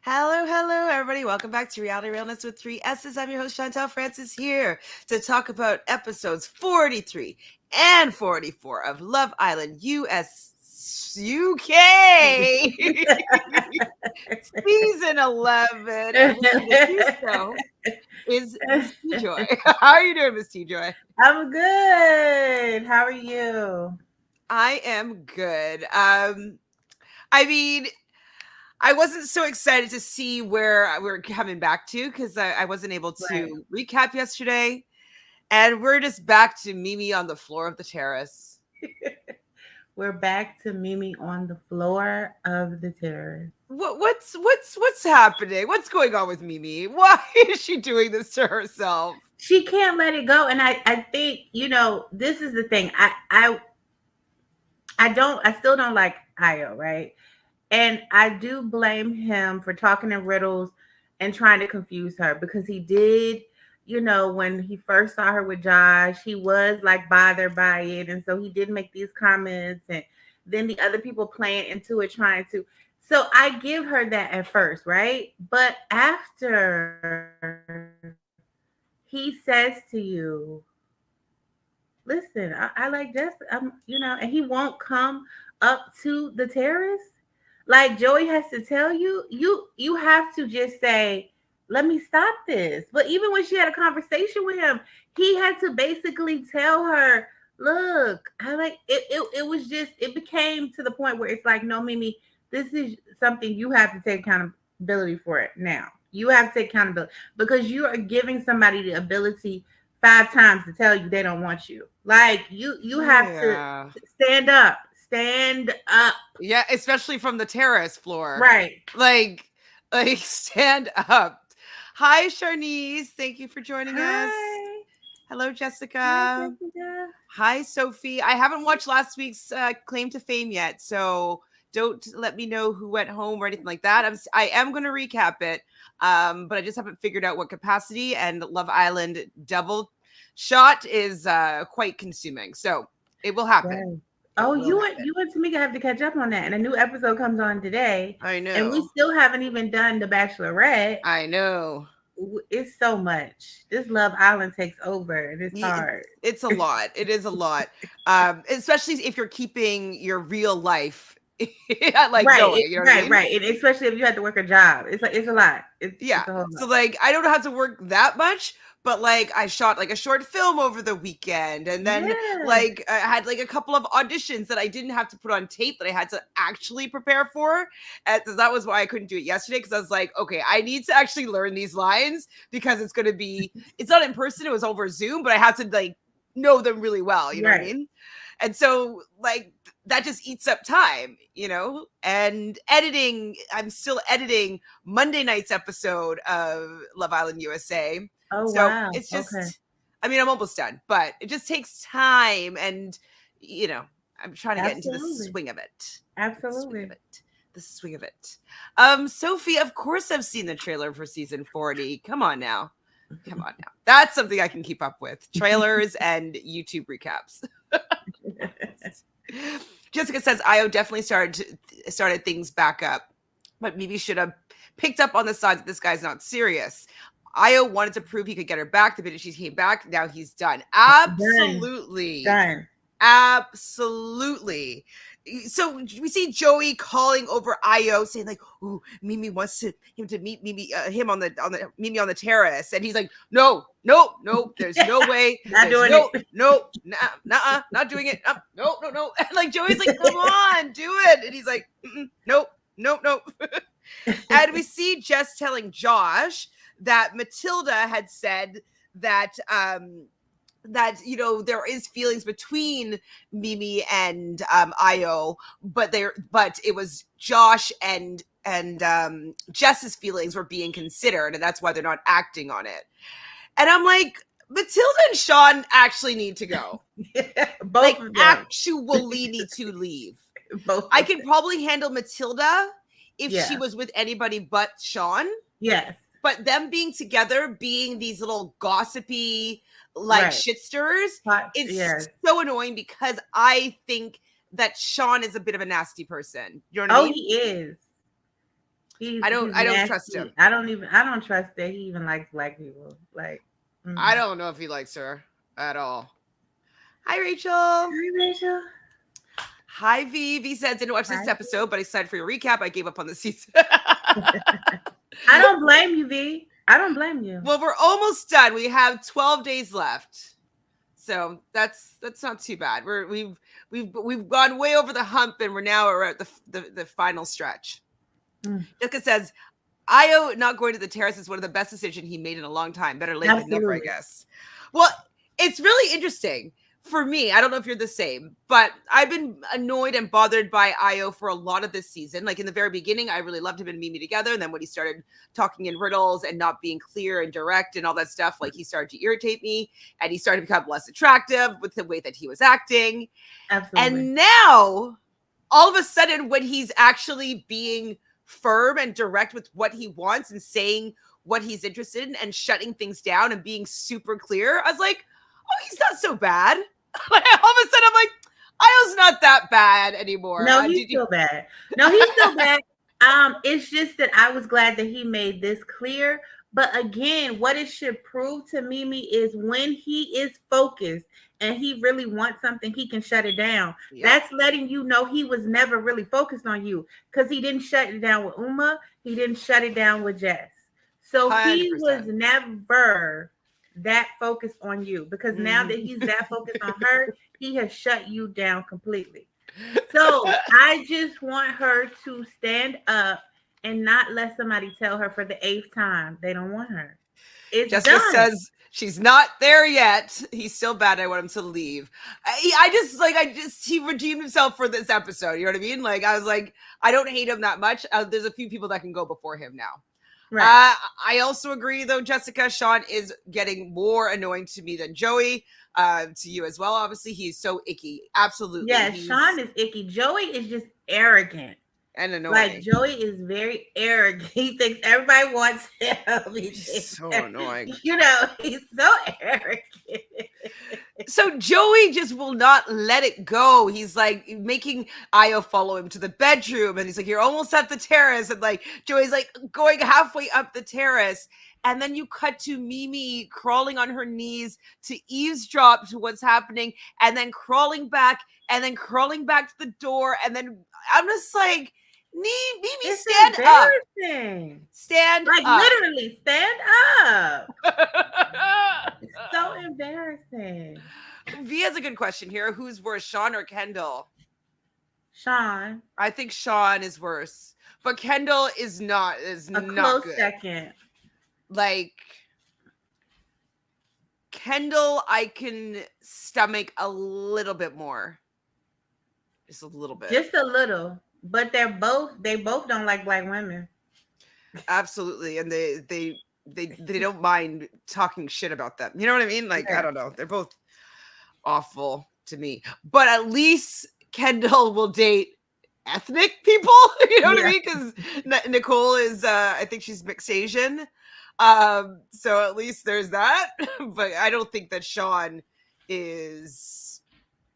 Hello, everybody. Welcome back to Reality Realness with 3 S's. I'm your host, Chantele Francis, here to talk about episodes 43 and 44 of Love Island UK season 11. And with me to do so is Miss T Joy. How are you doing, Miss T Joy? I'm good. How are you? I am good. I wasn't so excited to see where we're coming back to because I wasn't able Right. to recap yesterday. And we're just back to Mimi on the floor of the terrace. We're back to Mimi on the floor of the terrace. What's happening? What's going on with Mimi? Why is she doing this to herself? She can't let it go. And I think, this is the thing. I still don't like Ayo, right? And I do blame him for talking in riddles and trying to confuse her because he did, when he first saw her with Josh, he was like bothered by it. And so he did make these comments, and then the other people playing into it, trying to. So I give her that at first, right? But after he says to you, listen, I like Jess, and he won't come up to the terrace. Like Joey has to tell you, you have to just say, let me stop this. But even when she had a conversation with him, he had to basically tell her, look, I like it was just, it became to the point where it's like, no, Mimi, this is something you have to take accountability for it now. You have to take accountability because you are giving somebody the ability 5 times to tell you they don't want you. Like you have to stand up. Stand up. Yeah, especially from the terrace floor. Right. Like stand up. Hi, Sharnice. Thank you for joining us. Hello, Jessica. Hi, Jessica. Hi, Sophie. I haven't watched last week's Claim to Fame yet, so don't let me know who went home or anything like that. I am going to recap it, but I just haven't figured out what capacity. And Love Island double shot is quite consuming, so it will happen. Yes. Oh, you and Tamika have to catch up on that, and a new episode comes on today. I know, and we still haven't even done the Bachelorette. I know. It's so much. This Love Island takes over, and it's hard. It's a lot. It is a lot, especially if you're keeping your real life like right, going. You know what I mean? Right, and especially if you had to work a job, it's a lot. It's a whole lot. So like I don't have to work that much, but like I shot like a short film over the weekend, and then like I had like a couple of auditions that I didn't have to put on tape that I had to actually prepare for. And so that was why I couldn't do it yesterday, because I was like, okay, I need to actually learn these lines because it's going to be, it's not in person, it was over Zoom, but I had to like know them really well, you know what I mean? And so like that just eats up time, and editing. I'm still editing Monday night's episode of Love Island USA. Oh, so wow. It's just, I mean, I'm almost done, but it just takes time. And, I'm trying to get into the swing of it. Absolutely. The swing of it. Sophie, of course I've seen the trailer for season 40. Come on now. That's something I can keep up with. Trailers and YouTube recaps. Jessica says Ayo definitely started things back up, but maybe should have picked up on the signs that this guy's not serious. Ayo wanted to prove he could get her back. The minute she came back, now he's done. Absolutely. Done. Absolutely. So we see Joey calling over Ayo, saying like, "Ooh, Mimi wants him to meet Mimi, him on the Mimi on the terrace," and he's like, "No, there's no way, not doing it, not doing it, no." And like Joey's like, "Come on, do it," and he's like, "Nope." And we see Jess telling Josh that Matilda had said that that there is feelings between Mimi and Ayo, but it was Josh and Jess's feelings were being considered, and that's why they're not acting on it. And I'm like, Matilda and Sean actually need to go. Both of them actually need to leave. I can probably handle Matilda if she was with anybody but Sean. Yes. But them being together, being these little gossipy shitsters, it's so annoying because I think that Sean is a bit of a nasty person. You know what I mean? He is. He's I don't trust nasty. him. I don't trust that he even likes black people. Like, I don't know if he likes her at all. Hi, Rachel. Hi, Rachel. Hi, V. V said, didn't watch this Hi. episode, but excited for your recap. I gave up on the season. I don't blame you, V. I don't blame you. Well, we're almost done. We have 12 days left. So that's not too bad. We've gone way over the hump, and we're at the final stretch. Jessica says, Ayo not going to the terrace is one of the best decisions he made in a long time. Better late than never, I guess. Well, it's really interesting. For me, I don't know if you're the same, but I've been annoyed and bothered by Ayo for a lot of this season. Like in the very beginning, I really loved him and Mimi together. And then when he started talking in riddles and not being clear and direct and all that stuff, like he started to irritate me and he started to become less attractive with the way that he was acting. Absolutely. And now, all of a sudden, when he's actually being firm and direct with what he wants and saying what he's interested in and shutting things down and being super clear, I was like, oh, he's not so bad. All of a sudden, I'm like, Ayo's not that bad anymore. No, he's still bad. No, he's still bad. It's just that I was glad that he made this clear. But again, what it should prove to Mimi is when he is focused and he really wants something, he can shut it down. Yep. That's letting you know he was never really focused on you because he didn't shut it down with Uma. He didn't shut it down with Jess. So 100%. He was never that focused on you because now that he's that focused on her, he has shut you down completely. So I just want her to stand up and not let somebody tell her for the 8th time they don't want her. It's Jessica done. says she's not there yet. He's still bad. I want him to leave. He redeemed himself for this episode. You know what I mean? Like, I was like, I don't hate him that much. There's a few people that can go before him now. Right. I also agree, though, Jessica. Sean is getting more annoying to me than Joey. To you as well. Obviously, he's so icky. Absolutely. Yeah, Sean is icky. Joey is just arrogant and annoying. Like Joey is very arrogant. He thinks everybody wants him. He's so annoying. You know, he's so arrogant. So Joey just will not let it go. He's like making Ayo follow him to the bedroom, and he's like, "You're almost at the terrace," and like Joey's like going halfway up the terrace. And then you cut to Mimi crawling on her knees to eavesdrop to what's happening, and then crawling back to the door. And then I'm just like, Mimi, it's stand up. Stand like, up. Literally, stand up. It's so embarrassing. V has a good question here. Who's worse, Sean or Kendall? Sean. I think Sean is worse. But Kendall is not close good. Second. Like, Kendall, I can stomach a little bit more. Just a little bit. Just a little. But they both don't like black women. Absolutely. And they don't mind talking shit about them. You know what I mean? Like, yeah. I don't know. They're both awful to me. But at least Kendall will date ethnic people. You know what I mean? Because Nicole is, I think she's mixed Asian. So at least there's that. But I don't think that Sean is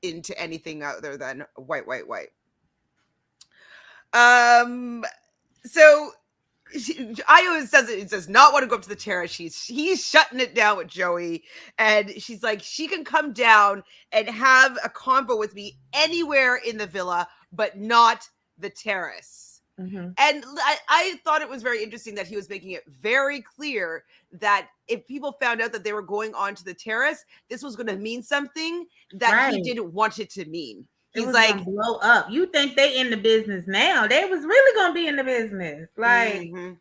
into anything other than white. So Ayo says not want to go up to the terrace. He's shutting it down with Joey, and she's like, she can come down and have a convo with me anywhere in the villa, but not the terrace. Mm-hmm. And I thought it was very interesting that he was making it very clear that if people found out that they were going onto the terrace, this was going to mean something that he didn't want it to mean. He's like, gonna blow up. You think they in the business now? They was really gonna be in the business. Like, mm-hmm.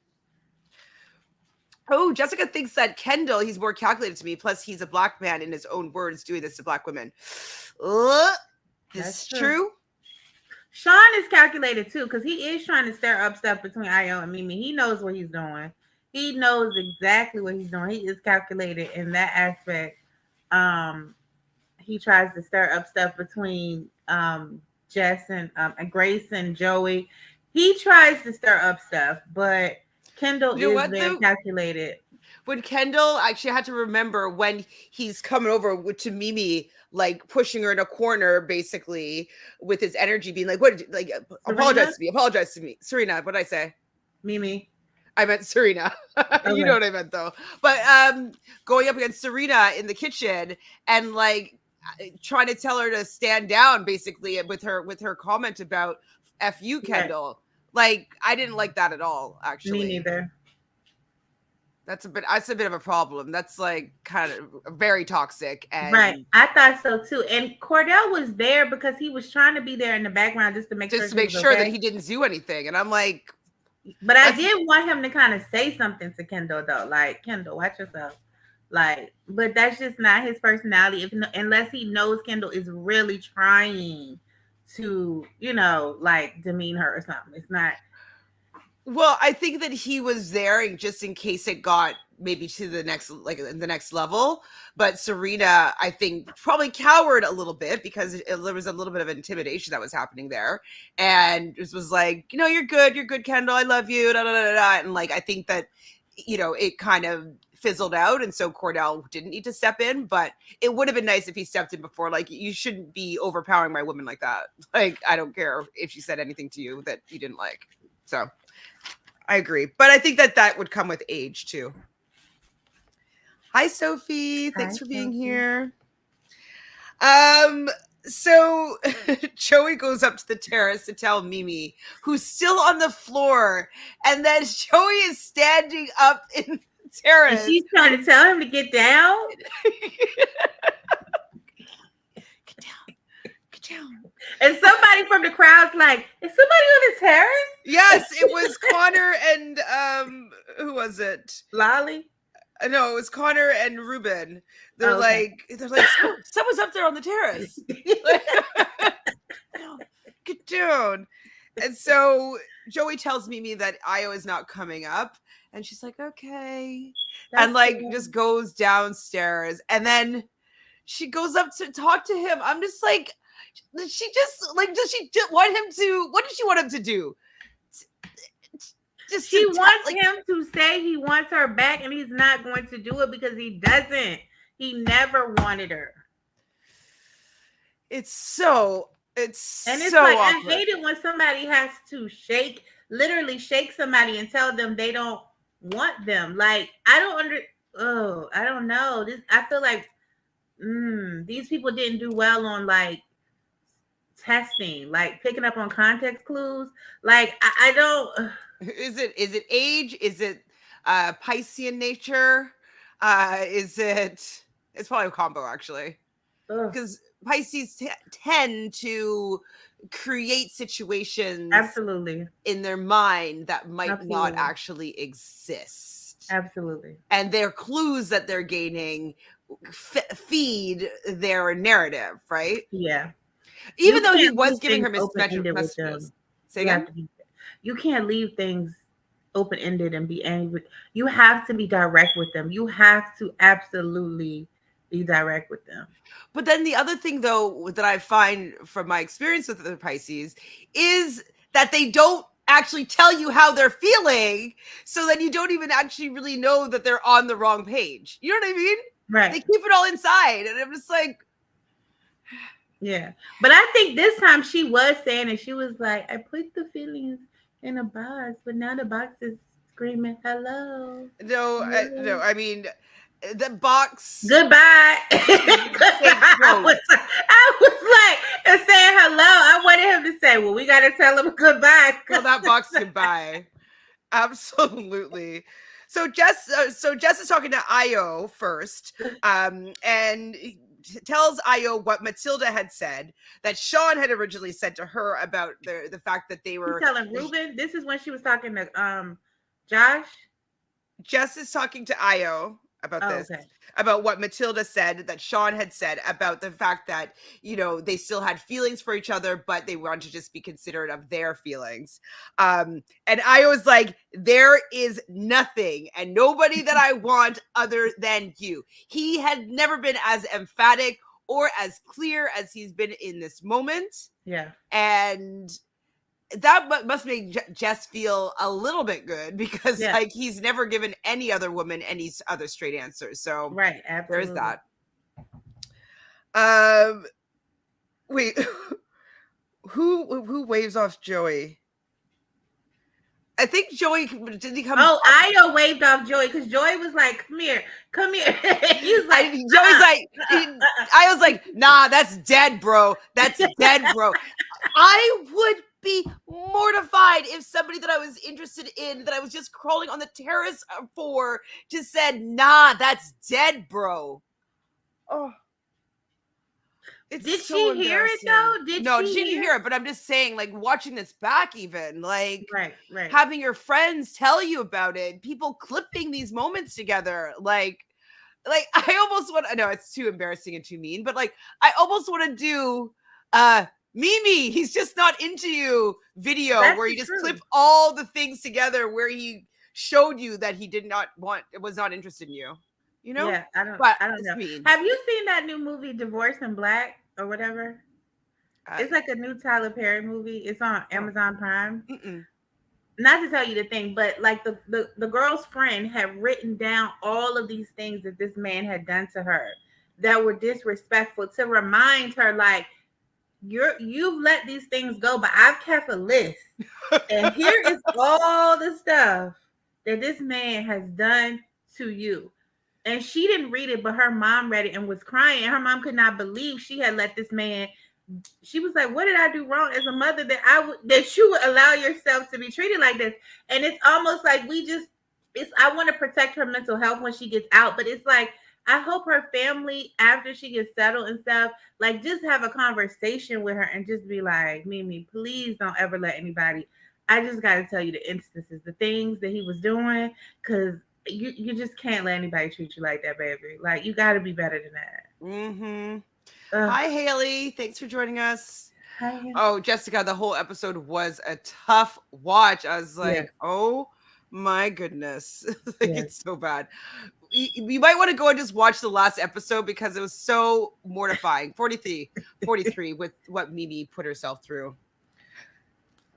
Oh, Jessica thinks that Kendall, he's more calculated to me. Plus, he's a black man in his own words doing this to black women. This is true. Sean is calculated too, because he is trying to stir up stuff between Ayo and Mimi. He knows what he's doing. He knows exactly what he's doing. He is calculated in that aspect. He tries to stir up stuff between Jess and Grace and Joey. He tries to stir up stuff, but Kendall is very calculated. When Kendall actually had to remember when he's coming over to Mimi, like pushing her in a corner, basically with his energy, being like, "What? Like, apologize to me. Serena, what did I say?" Mimi. I meant Serena. You know what I meant though. But going up against Serena in the kitchen and like trying to tell her to stand down basically with her comment about F you, Kendall. Like I didn't like that at all, actually. Me neither. That's a bit of a problem. That's like kind of very toxic. And right. I thought so too. And Cordell was there because he was trying to be there in the background just to make sure that he didn't do anything. And I'm like, but I did want him to kind of say something to Kendall though. Like, Kendall, watch yourself. Like, but that's just not his personality. Unless he knows Kendall is really trying to, like demean her or something. It's not. Well, I think that he was there just in case it got maybe to the next level. But Serena, I think, probably cowered a little bit because there was a little bit of intimidation that was happening there. And it was like, you're good, Kendall. I love you. Da, da, da, da. And like, I think that, it kind of fizzled out. And so Cordell didn't need to step in, but it would have been nice if he stepped in before. Like, you shouldn't be overpowering my woman like that. Like, I don't care if she said anything to you that you didn't like. So I agree. But I think that would come with age too. Hi, Sophie. Thanks for being here. So Joey goes up to the terrace to tell Mimi, who's still on the floor, and then Joey is standing up in the terrace. And she's trying to tell him to get down. Get down. And somebody from the crowd's like, is somebody on the terrace? Yes, it was Connor and who was it? Lolly? No, it was Connor and Ruben. They're like, someone's up there on the terrace. Get down. And so Joey tells Mimi that Ayo is not coming up. And she's like, okay. That's and just goes downstairs. And then she goes up to talk to him. I'm just like, does she want him to, what does she want him to do? She wants him to say he wants her back, and he's not going to do it because he doesn't. He never wanted her. It's so like, awkward. I hate it when somebody has to literally shake somebody and tell them they don't want them. Like, I don't know. I feel like these people didn't do well on like testing, like picking up on context clues. Like, I don't. Is it age? Is it Piscean nature? It's probably a combo actually, because Pisces tend to create situations absolutely in their mind that might not actually exist. Absolutely. And their clues that they're gaining feed their narrative, right? Yeah. Even though he was giving her messages. Say again? You can't leave things open-ended and be angry. You have to be direct with them. You have to absolutely be direct with them. But then the other thing, though, that I find from my experience with the Pisces is that they don't actually tell you how they're feeling, so that you don't even actually really know that they're on the wrong page. You know what I mean? Right. They keep it all inside. And I'm just like... Yeah. But I think this time she was saying it. She was like, I put the feelings in a box, but now the box is screaming hello. No, I mean, the box. Goodbye. I was like, saying hello. I wanted him to say, well, we got to tell him goodbye. Well, that box goodbye. Absolutely. So Jess is talking to Ayo first, and tells Ayo what Matilda had said, that Sean had originally said to her about the fact that they were... She's telling Ruben? This is when she was talking to Josh? Jess is talking to Ayo about this. Okay. About what Matilda said, that Sean had said about the fact that, they still had feelings for each other, but they wanted to just be considerate of their feelings. And Ayo was like, there is nothing and nobody that I want other than you. He had never been as emphatic or as clear as he's been in this moment. Yeah. And that must make Jess feel a little bit good, because like he's never given any other woman any other straight answers. So right, absolutely. There's that. Wait, who waves off Joey? I think Joey didn't he come. Oh, Ayo waved off Joey because Joey was like, "Come here, come here." He was like, Joey's like, I was like, nah, that's dead, bro. That's dead, bro. I would be mortified if somebody that I was interested in, that I was just crawling on the terrace for, just said, nah, that's dead, bro. Oh. It's Did so she hear it though? No, she didn't hear it, but I'm just saying, like, watching this back, even like right. having your friends tell you about it, people clipping these moments together, like I almost want. I know it's too embarrassing and too mean, but like I almost want to do Mimi, he's just not into you video where you just clip all the things together where he showed you that he did not want, was not interested in you. You know? Yeah, I don't know. Mean. Have you seen that new movie, Divorce in Black or whatever? It's like a new Tyler Perry movie. It's on Amazon Prime. Not to tell you the thing, but like the girl's friend had written down all of these things that this man had done to her that were disrespectful, to remind her, like, you've let these things go, but I've kept a list. And here is all the stuff that this man has done to you. And she didn't read it, but her mom read it and was crying. And her mom could not believe she had let this man. She was like, what did I do wrong as a mother that you would allow yourself to be treated like this? And it's almost like I want to protect her mental health when she gets out. But it's like, I hope her family, after she gets settled and stuff, like, just have a conversation with her and just be like, Mimi, please don't ever let anybody. I just got to tell you the instances, the things that he was doing, because you just can't let anybody treat you like that, baby. Like, you got to be better than that. Hi, Haley. Thanks for joining us. Hi. Oh, Jessica, the whole episode was a tough watch. I was like, oh my goodness. It's so bad. You might want to go and just watch the last episode because it was so mortifying. 43 with what Mimi put herself through.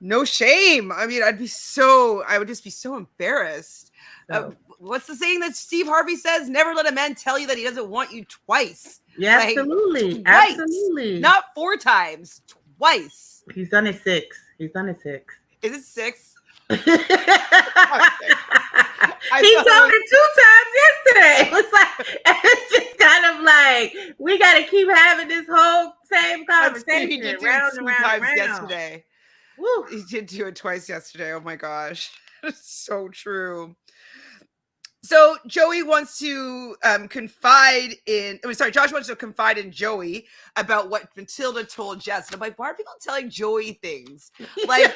No shame. I mean, I would just be so embarrassed. What's the saying that Steve Harvey says? Never let a man tell you that he doesn't want you twice. Yeah, like, absolutely. Twice. Absolutely. Not 4 times, twice. He's done it 6. Is it 6? He told her 2 times yesterday. It was like, it's just kind of like, we got to keep having this whole same conversation. He did do round it 2 and round times and round. yesterday. Woo. He did do it twice yesterday. Oh my gosh. So true. So Joey wants to Josh wants to confide in Joey about what Matilda told Jess. And I'm like, why are people telling Joey things? Like,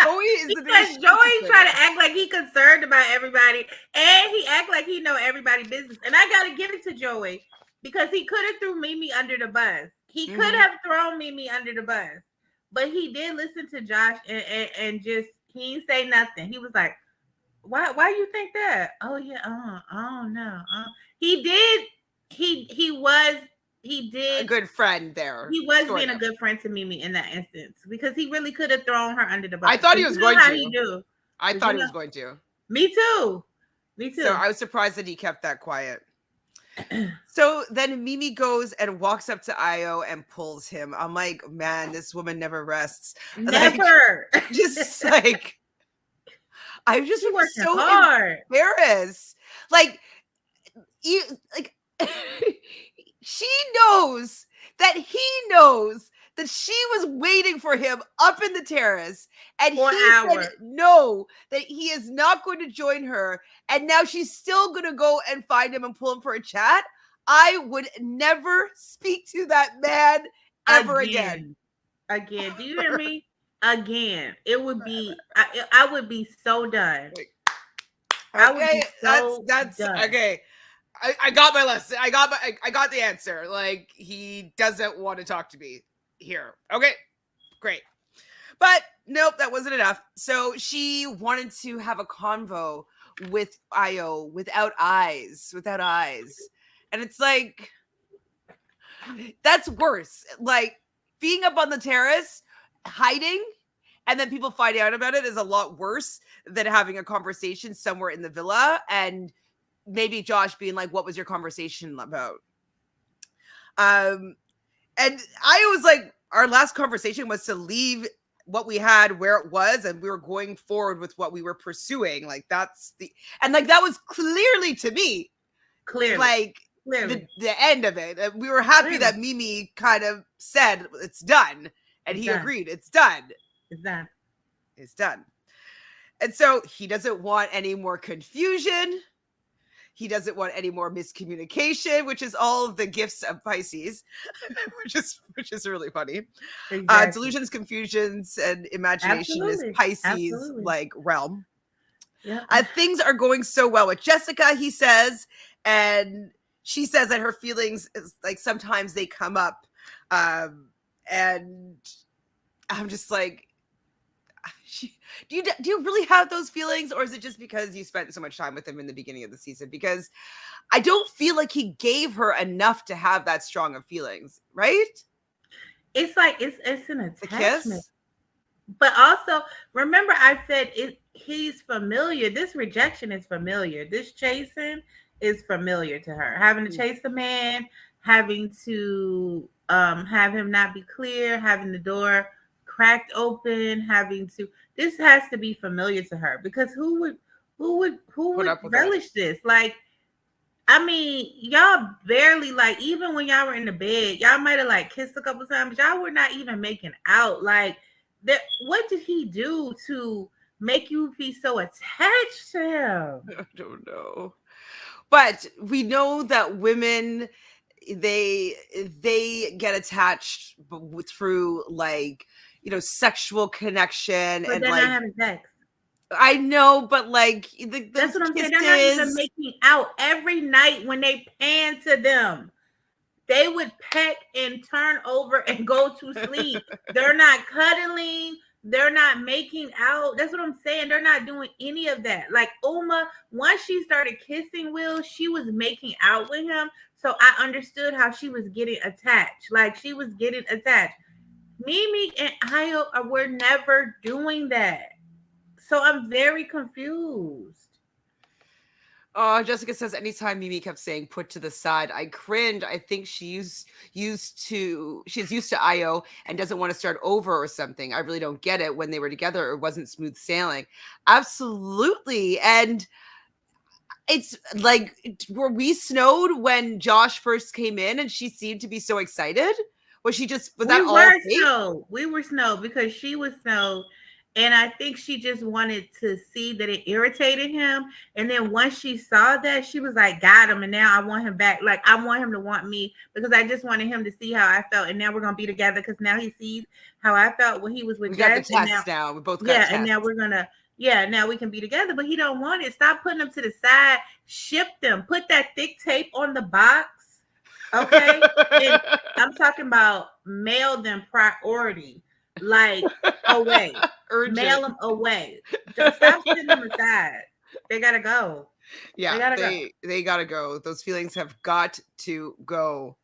Joey is the biggest. Joey trying to act like he concerned about everybody, and he act like he know everybody's business. And I gotta give it to Joey, because he could have threw Mimi under the bus. He could have thrown Mimi under the bus, but he did listen to Josh and just, he didn't say nothing. He was like, Why you think that? Oh yeah, oh no. He did a good friend there. He was being a good friend to Mimi in that instance, because he really could have thrown her under the bus. I thought he was going to. I thought he was going to. Me too. So I was surprised that he kept that quiet. So then Mimi goes and walks up to Ayo and pulls him. I'm like, man, this woman never rests. Never. Like, just like, I just was so hard. embarrassed. Like, she knows that he knows that she was waiting for him up in the terrace, and he said no, that he is not going to join her, and now she's still going to go and find him and pull him for a chat. I would never speak to that man ever again. Again. Do you hear me? Again. It would be, I would be so done. Okay, that's done. Okay. I got my lesson. I got the answer. Like, he doesn't want to talk to me here. Okay, great. But nope, that wasn't enough. So she wanted to have a convo with Ayo without eyes. And it's like, that's worse. Like, being up on the terrace, hiding, and then people finding out about it is a lot worse than having a conversation somewhere in the villa, and maybe Josh being like, what was your conversation about? And I was like, our last conversation was to leave what we had, where it was, and we were going forward with what we were pursuing. Like that's and like that was clearly to me, like the end of it. We were happy that Mimi kind of said it's done, and he agreed it's done. It's done. It's done. And so he doesn't want any more confusion. He doesn't want any more miscommunication, which is all of the gifts of Pisces, which is really funny. Exactly. Delusions, confusions, and imagination is Pisces like realm. Yeah. Things are going so well with Jessica, he says, and she says that her feelings is like sometimes they come up, and I'm just like, do you really have those feelings, or is it just because you spent so much time with him in the beginning of the season? Because I don't feel like he gave her enough to have that strong of feelings, right? It's like it's an attachment. But also, remember I said he's familiar. This rejection is familiar. This chasing is familiar to her. Having to chase a man, having to have him not be clear, having the door cracked open, having to, this has to be familiar to her, because who would relish this? Like, I mean, y'all barely, like, even when y'all were in the bed, y'all might have like kissed a couple times, but y'all were not even making out. Like, that, what did he do to make you be so attached to him? I don't know. But we know that women, they get attached through, like, you know, sexual connection. But and they're like, not having sex. I know, but like that's what I'm saying. They're not even making out every night. When they pan to them, they would peck and turn over and go to sleep. They're not cuddling. They're not making out. That's what I'm saying. They're not doing any of that. Like Uma, once she started kissing Will, she was making out with him. So I understood how she was getting attached. Like, she was getting attached. Mimi and Ayo were never doing that. So I'm very confused. Oh, Jessica says anytime Mimi kept saying put to the side, I cringed. I think she's used to Ayo and doesn't want to start over or something. I really don't get it. When they were together, it wasn't smooth sailing. Absolutely. And it's like, were we snowed when Josh first came in and she seemed to be so excited? Was that all fake? We were snowed because she was snowed. And I think she just wanted to see that it irritated him. And then once she saw that, she was like, got him. And now I want him back. Like, I want him to want me, because I just wanted him to see how I felt. And now we're going to be together, because now he sees how I felt when he was with Jess. We got the test now. We both got tests. And now we're going to, now we can be together. But he don't want it. Stop putting them to the side. Ship them. Put that thick tape on the box. Okay? And I'm talking about mail them priority. Like, away. Urgent. Mail them away. Just stop sitting them aside. They gotta go. Yeah, they gotta go. Those feelings have got to go.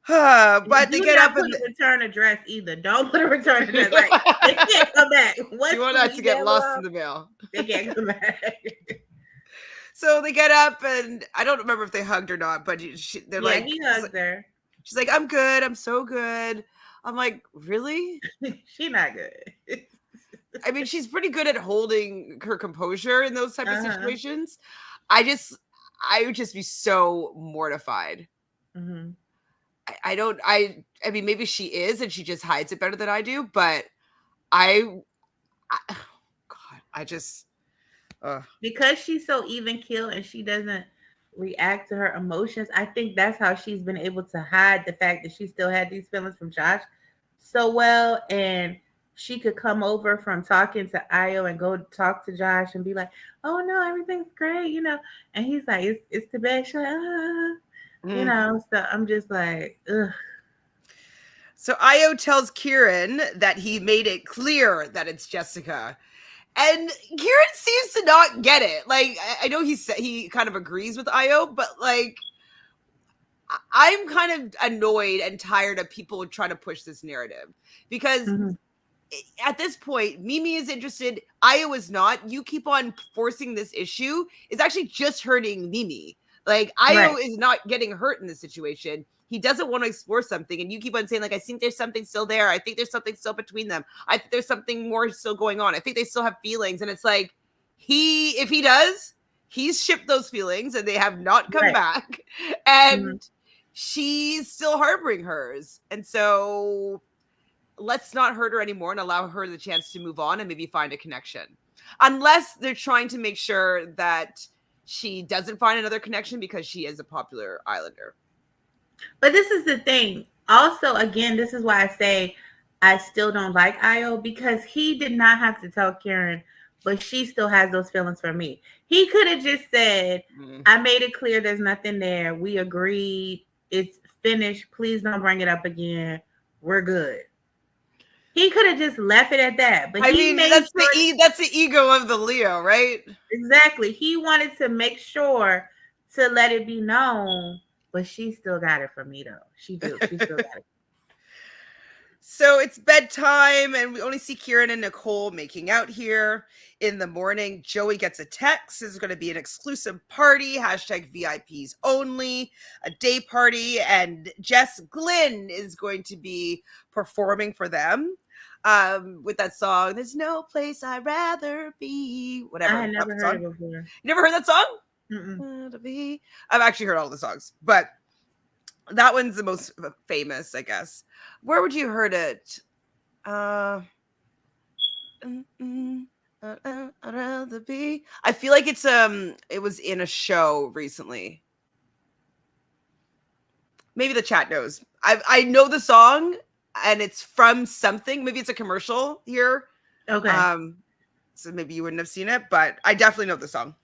But they get up and return address either. Don't put a return address. Like, they can't come back. You want that to get lost in the mail. They can't come back. So they get up, and I don't remember if they hugged or not, but they're like, he hugged her. She's like, I'm good. I'm so good. I'm like, really? She's not good. I mean, she's pretty good at holding her composure in those type of situations. I would just be so mortified. Mm-hmm. I mean, maybe she is, and she just hides it better than I do, but because she's so even keel and she doesn't react to her emotions, I think that's how she's been able to hide the fact that she still had these feelings from Josh so well. And she could come over from talking to Ayo and go talk to Josh and be like, oh no, everything's great, you know. And he's like, it's the best. She's like, you know. So I'm just like, ugh. So Ayo tells Kieran that he made it clear that it's Jessica. And Kieran seems to not get it. Like, I know he kind of agrees with Ayo, but like, I'm kind of annoyed and tired of people trying to push this narrative, because at this point, Mimi is interested, Ayo is not. You keep on forcing this issue. It's actually just hurting Mimi. Like, Ayo Right. is not getting hurt in this situation. He doesn't want to explore something. And you keep on saying, like, I think there's something still there. I think there's something still between them. I think there's something more still going on. I think they still have feelings. And it's like, if he does, he's shipped those feelings and they have not come Right. back. And Mhm. she's still harboring hers. And so let's not hurt her anymore and allow her the chance to move on and maybe find a connection. Unless they're trying to make sure that she doesn't find another connection because she is a popular islander. But this is the thing. Also, again, this is why I say I still don't like Ayo, because he did not have to tell Karen, but she still has those feelings for me. He could have just said, I made it clear there's nothing there. We agreed. It's finished. Please don't bring it up again. We're good. He could have just left it at that. But I he mean, made that's sure that's the ego of the Leo, right? exactly. He wanted to make sure to let it be known, but she still got it from me though. She do. She still got it. So it's bedtime, and we only see Kieran and Nicole making out here. In the morning, Joey gets a text. There's going to be an exclusive party, hashtag VIPs only, a day party, and Jess Glynn is going to be performing for them with that song, There's No Place I'd Rather Be, whatever. I had never heard it before. You never heard that song? Mm-mm. I've actually heard all the songs, but that one's the most famous, I guess. Where would you heard it? I'd rather be. I feel like it was in a show recently. Maybe the chat knows. I know the song and it's from something. Maybe it's a commercial here. Okay. So maybe you wouldn't have seen it, but I definitely know the song.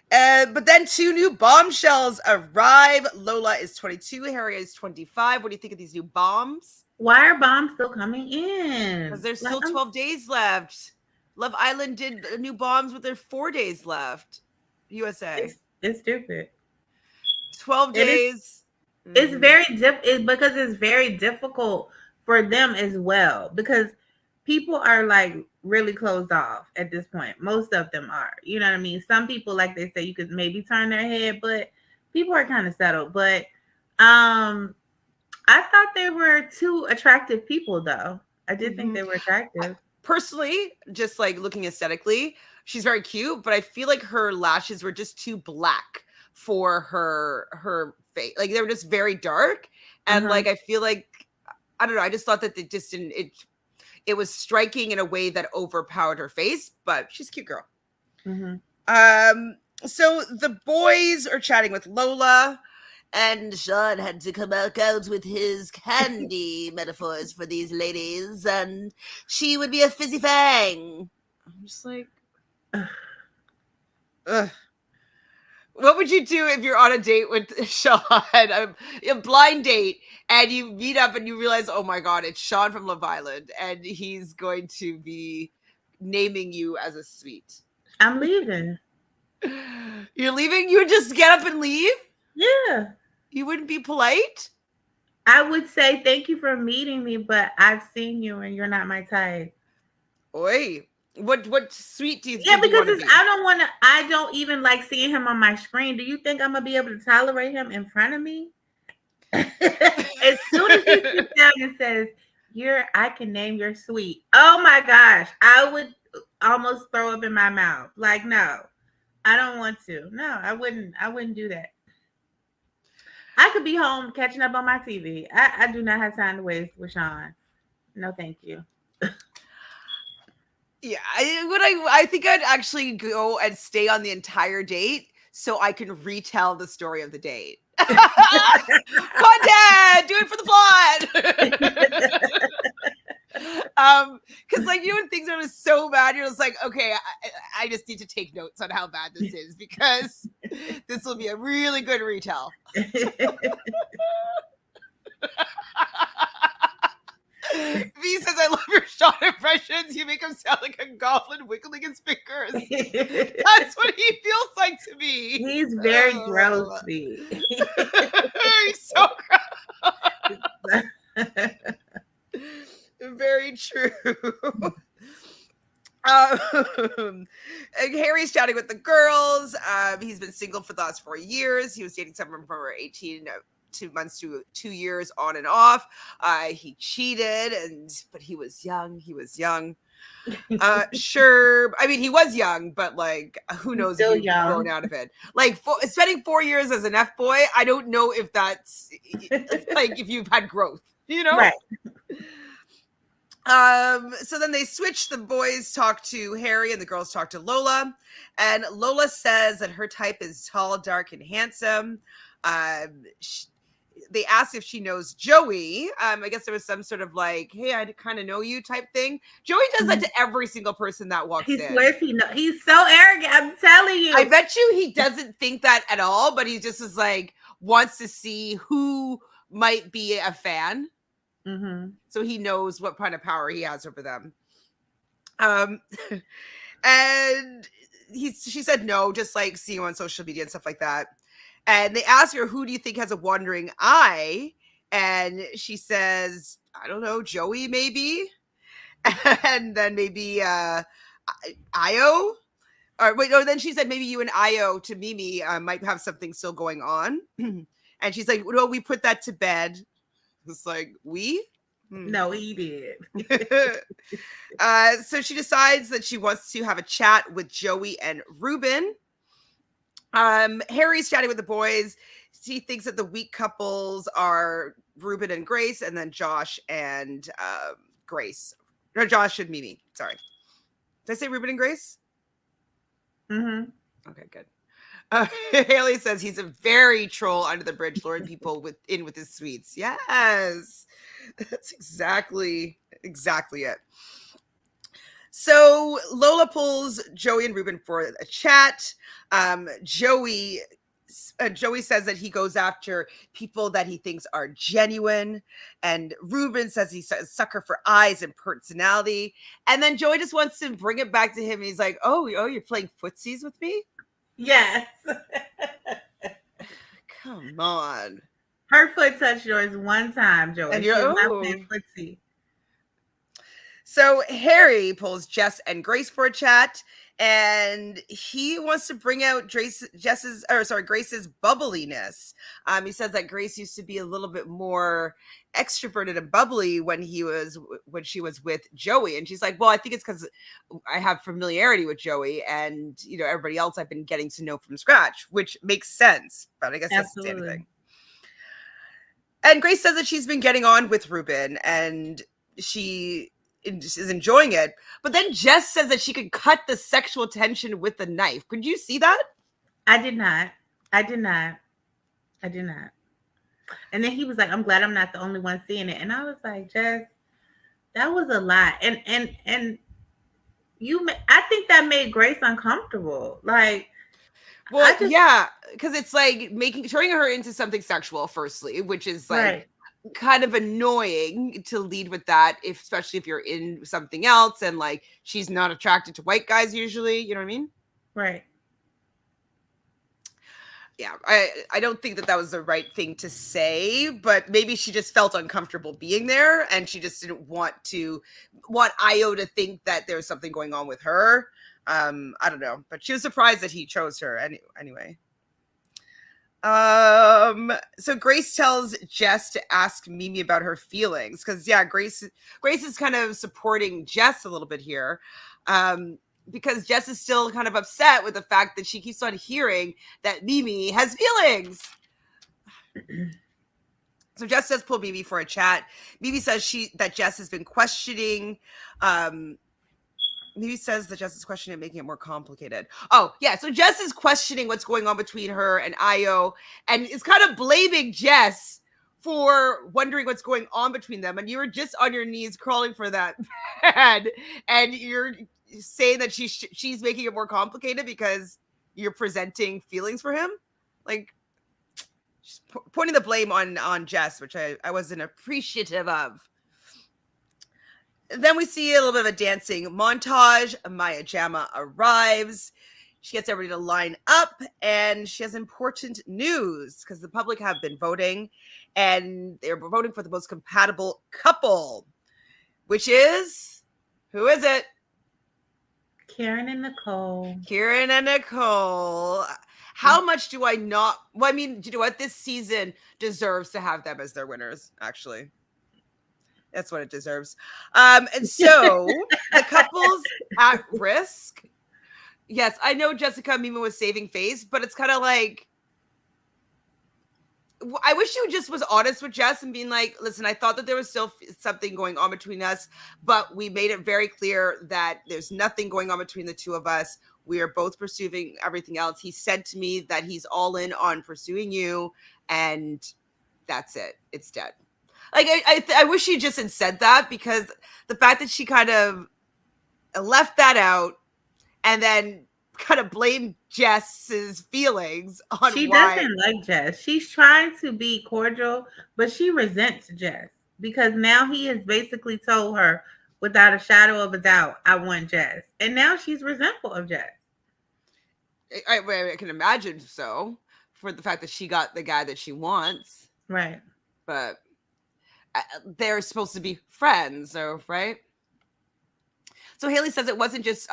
But then 2 new bombshells arrive. Lola is 22. Harry is 25. What do you think of these new bombs? Why are bombs still coming in? Because there's still 12 days left. Love Island did new bombs with their 4 days left. USA. It's stupid. 12 days. It's very because it's very difficult for them as well, because people are like really closed off at this point. Most of them are, you know what I mean? Some people, like they say, you could maybe turn their head, but people are kind of settled. But I thought they were 2 attractive people though. I did think they were attractive. Personally, just like looking aesthetically, she's very cute, but I feel like her lashes were just too black for her face. Like they were just very dark. And like I feel like, I don't know, I just thought that it just didn't it was striking in a way that overpowered her face, but she's a cute girl. So the boys are chatting with Lola, and Sean had to come out with his candy metaphors for these ladies, and she would be a fizzy fang. I'm just like, ugh. What would you do if you're on a date with Sean, a blind date, and you meet up and you realize, oh my God, it's Sean from Love Island, and he's going to be naming you as a sweet? I'm leaving. You're leaving? You would just get up and leave? Yeah. You wouldn't be polite? I would say thank you for meeting me, but I've seen you and you're not my type. Oi. What sweet do you think? Yeah, because I don't even like seeing him on my screen. Do you think I'm gonna be able to tolerate him in front of me? As soon as he sits down and says, I can name your sweet. Oh my gosh, I would almost throw up in my mouth. Like, no, I don't want to. No, I wouldn't do that. I could be home catching up on my TV. I do not have time to waste with Sean. No, thank you. Yeah, I think I'd actually go and stay on the entire date so I can retell the story of the date. Content, do it for the plot. Because like when things are just so bad, you're just like, okay, I just need to take notes on how bad this is because this will be a really good retell. V says, I love your Sean impressions. You make him sound like a goblin wiggling his fingers. That's what he feels like to me. He's very gross, V. He's so gross. Very true. Harry's chatting with the girls. He's been single for the last 4 years. He was dating someone from 18 2 months to 2 years on and off. He cheated, but he was young. Sure. I mean, he was young, but like, who knows still if you've young. grown out of it. Like, spending 4 years as an F boy, I don't know if that's like if you've had growth, you know? Right. So then they switch. The boys talk to Harry and the girls talk to Lola. And Lola says that her type is tall, dark, and handsome. They asked if she knows Joey. I guess there was some sort of like, hey, I kind of know you type thing. Joey does that to every single person that walks in. He swears he knows. He's so arrogant. I'm telling you. I bet you he doesn't think that at all, but he just is like, wants to see who might be a fan. Mm-hmm. So he knows what kind of power he has over them. And she said no, just like seeing him on social media and stuff like that. And they ask her, who do you think has a wandering eye? And she says, I don't know, Joey maybe. And then maybe Ayo. Or wait, no, then she said maybe you and Ayo to Mimi might have something still going on. And she's like, well, we put that to bed. It's like, we? No, he did. So she decides that she wants to have a chat with Joey and Ruben. Harry's chatting with the boys. He thinks that the weak couples are Ruben and Grace, and then Josh and Grace. Or Josh and Mimi. Sorry. Did I say Ruben and Grace? Mm-hmm. Okay, good. Haley says he's a very troll under the bridge, luring people with his sweets. Yes, that's exactly it. So Lola pulls Joey and Ruben for a chat. Joey says that he goes after people that he thinks are genuine, and Ruben says he's a sucker for eyes and personality. And then Joey just wants to bring it back to him. He's like, "Oh, you're playing footsies with me." Yes. Come on. Her foot touched yours one time, Joey. And you're not playing footsie. So Harry pulls Jess and Grace for a chat, and he wants to bring out Grace's bubbliness. He says that Grace used to be a little bit more extroverted and bubbly when she was with Joey, and she's like, well, I think it's because I have familiarity with Joey, and everybody else I've been getting to know from scratch, which makes sense. But I guess that's the same thing. And Grace says that she's been getting on with Ruben, and she is enjoying it. But then Jess says that she could cut the sexual tension with a knife. Could you see that? I did not. And then he was like, I'm glad I'm not the only one seeing it. And I was like, Jess, that was a lot. And I think that made Grace uncomfortable. Like, well, yeah, because it's like turning her into something sexual, firstly, which is like, right, kind of annoying to lead with that, especially if you're in something else and like she's not attracted to white guys usually, you know what I mean? Right. Yeah, I don't think that was the right thing to say, but maybe she just felt uncomfortable being there, and she just didn't want Ayo to think that there's something going on with her. I don't know, but she was surprised that he chose her anyway. So Grace tells Jess to ask Mimi about her feelings, because Grace is kind of supporting Jess a little bit here, because Jess is still kind of upset with the fact that she keeps on hearing that Mimi has feelings. So Jess does pull Mimi for a chat. Mimi says that Jess has been questioning. Mimi says that Jess is questioning, making it more complicated. Oh, yeah. So Jess is questioning what's going on between her and Ayo, and is kind of blaming Jess for wondering what's going on between them. And you were just on your knees crawling for that bed, and you're saying that she's making it more complicated because you're presenting feelings for him. Like, just pointing the blame on Jess, which I wasn't appreciative of. Then we see a little bit of a dancing montage. Maya Jama arrives. She gets everybody to line up, and she has important news because the public have been voting, and they're voting for the most compatible couple, which is, who is it? Karen and Nicole. Kieran and Nicole. How much do I not? Well, I mean, do you know what? This season deserves to have them as their winners, actually. That's what it deserves. And so the couples at risk. Yes, I know Jessica and Mima was saving face, but it's kind of like, I wish you just was honest with Jess and being like, listen, I thought that there was still something going on between us, but we made it very clear that there's nothing going on between the two of us. We are both pursuing everything else. He said to me that he's all in on pursuing you, and that's it. It's dead. Like, I wish she just had said that, because the fact that she kind of left that out and then kind of blamed Jess's feelings on she why. Doesn't like Jess. She's trying to be cordial, but she resents Jess because now he has basically told her without a shadow of a doubt, I want Jess. And now she's resentful of Jess. I can imagine so, for the fact that she got the guy that she wants. Right. But they're supposed to be friends, so right? So Haley says it wasn't just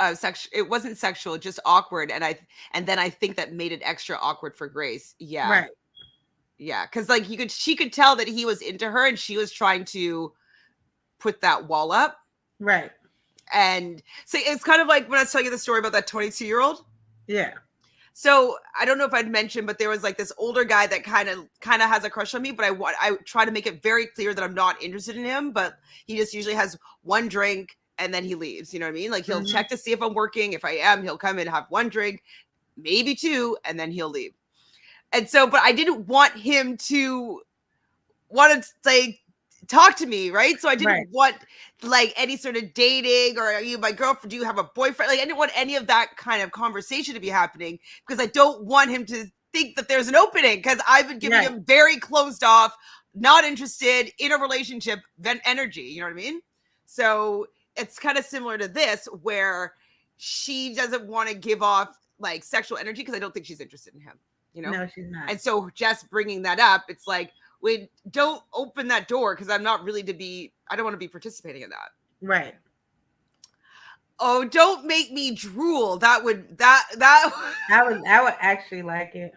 it wasn't sexual, just awkward, and then I think that made it extra awkward for Grace. Yeah. Right. Yeah, because like she could tell that he was into her, and she was trying to put that wall up. Right. And so it's kind of like when I was telling you the story about that 22-year-old. Yeah. So I don't know if I'd mentioned, but there was like this older guy that kind of has a crush on me, but I try to make it very clear that I'm not interested in him, but he just usually has one drink and then he leaves. You know what I mean? Like he'll check to see if I'm working. If I am, he'll come and have one drink, maybe two, and then he'll leave. And so, but I didn't want him to want to like talk to me, right? So I didn't want like any sort of dating, or are you my girlfriend? Do you have a boyfriend? Like I didn't want any of that kind of conversation to be happening, because I don't want him to think that there's an opening, because I've been giving him very closed off, not interested in a relationship, then energy. You know what I mean? So it's kind of similar to this, where she doesn't want to give off like sexual energy because I don't think she's interested in him. You know? No, she's not. And so just bringing that up, it's like, we don't open that door, because I'm not really I don't want to be participating in that. Right. Oh, don't make me drool. I would actually like it.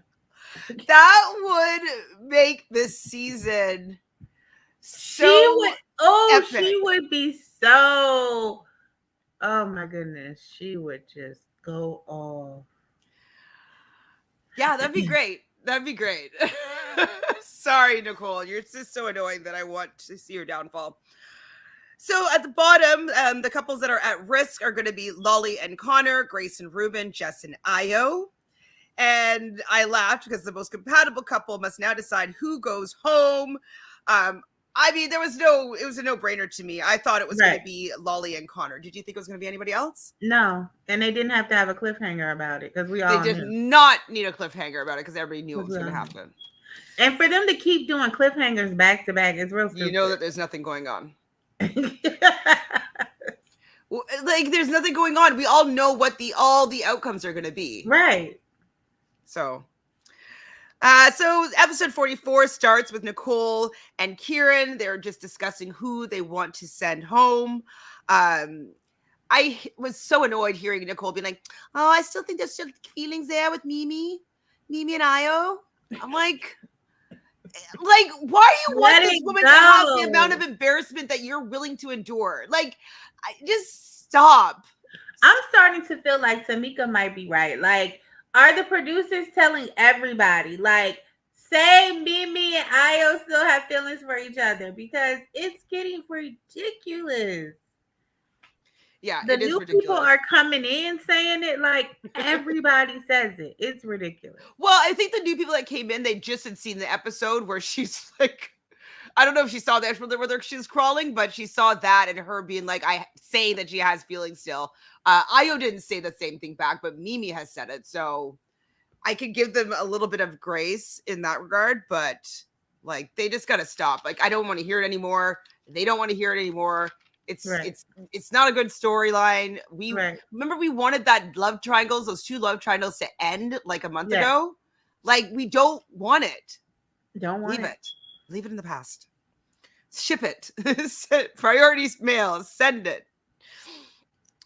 That would make this season so epic. She would be so, oh my goodness, she would just go off. Yeah, that'd be great. That'd be great. Sorry, Nicole. You're just so annoying that I want to see your downfall. So at the bottom, the couples that are at risk are going to be Lolly and Connor, Grace and Ruben, Jess and Ayo. And I laughed because the most compatible couple must now decide who goes home. I mean, it was a no-brainer to me. I thought it was going to be Lolly and Connor. Did you think it was going to be anybody else? No, and they didn't have to have a cliffhanger about it, because they did not need a cliffhanger about it, because everybody knew it was going to happen. And for them to keep doing cliffhangers back to back is real stupid. You know that there's nothing going on. Like there's nothing going on. We all know what all the outcomes are going to be. Right. So episode 44 starts with Nicole and Kieran. They're just discussing who they want to send home. I was so annoyed hearing Nicole being like, oh, I still think there's still feelings there with Mimi and Ayo. I'm like, why do you want this woman to have the amount of embarrassment that you're willing to endure? Like, just stop. I'm starting to feel like Tamika might be right. Like, are the producers telling everybody, like, say Mimi and Ayo still have feelings for each other? Because it's getting ridiculous. Yeah, the new people are coming in saying it, like everybody says it. It's ridiculous. Well, I think the new people that came in, they just had seen the episode where she's like, I don't know if she saw the episode where she's crawling, but she saw that and her being like, saying that she has feelings still. Ayo didn't say the same thing back, but Mimi has said it. So I could give them a little bit of grace in that regard, but like, they just got to stop. Like, I don't want to hear it anymore. They don't want to hear it anymore. It's not a good storyline. Remember we wanted those two love triangles to end like a month ago. Like, we don't want it. Leave it in the past. Ship it. Priorities mail. Send it.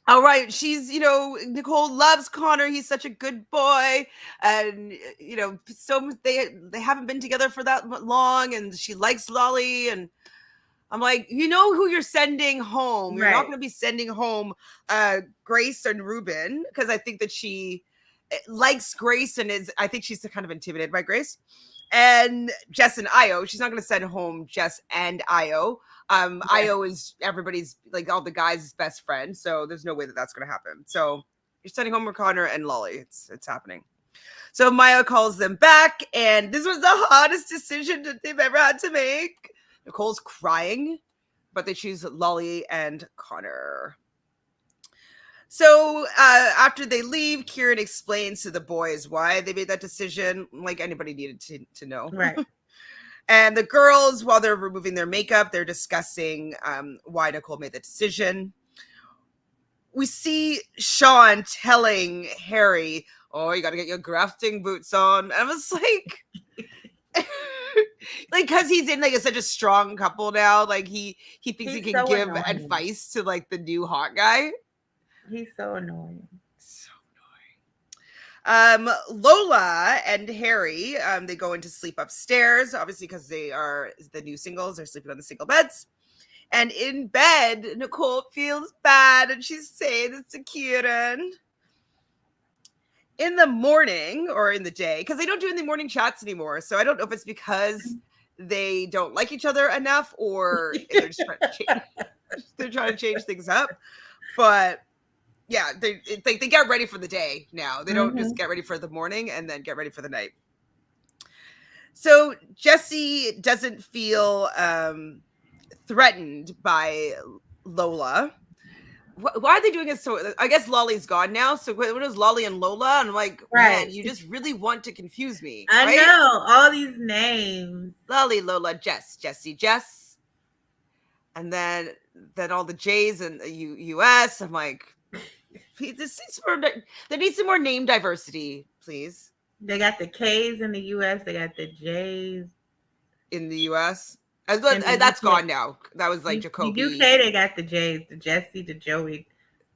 all right, she's, Nicole loves Connor. He's such a good boy. And, so they haven't been together for that long. And she likes Lolly. And I'm like, you know who you're sending home. You're not Right. going to be sending home Grace and Ruben, because I think that she likes Grace and I think she's kind of intimidated by Grace. And Jess and Ayo. She's not going to send home Jess and Ayo. Ayo is everybody's, like, all the guys' best friend, so there's no way that that's going to happen. So you're sending home Connor and Lolly. It's happening. So Maya calls them back, and this was the hardest decision that they've ever had to make. Nicole's crying, but they choose Lolly and Connor. So after they leave, Kieran explains to the boys why they made that decision, like anybody needed to know. Right. And the girls, while they're removing their makeup, they're discussing why Nicole made the decision. We see Sean telling Harry, oh, you got to get your grafting boots on. And I was like... like, because he's in like such a strong couple now, like he thinks he can give advice to like the new hot guy. He's so annoying. So annoying. Lola and Harry, they go into sleep upstairs, obviously because they are the new singles. They're sleeping on the single beds. And in bed, Nicole feels bad and she's saying it's to Kieran. In the morning or in the day, because they don't do any morning chats anymore. So I don't know if it's because they don't like each other enough or they're just trying to change things up. But yeah, they get ready for the day now. They don't just get ready for the morning and then get ready for the night. So Jesse doesn't feel threatened by Lola. Why are they doing it so? I guess Lolly's gone now. So what is Lolly and Lola? And I'm like, man, you just really want to confuse me. I know all these names: Lolly, Lola, Jess, Jesse, Jess, and then all the J's in the U.S. I'm like, there needs some more name diversity, please. They got the K's in the U.S. They got the J's in the U.S. That's gone now. That was like Jacoby. The UK, they got the J's, the Jesse, the Joey,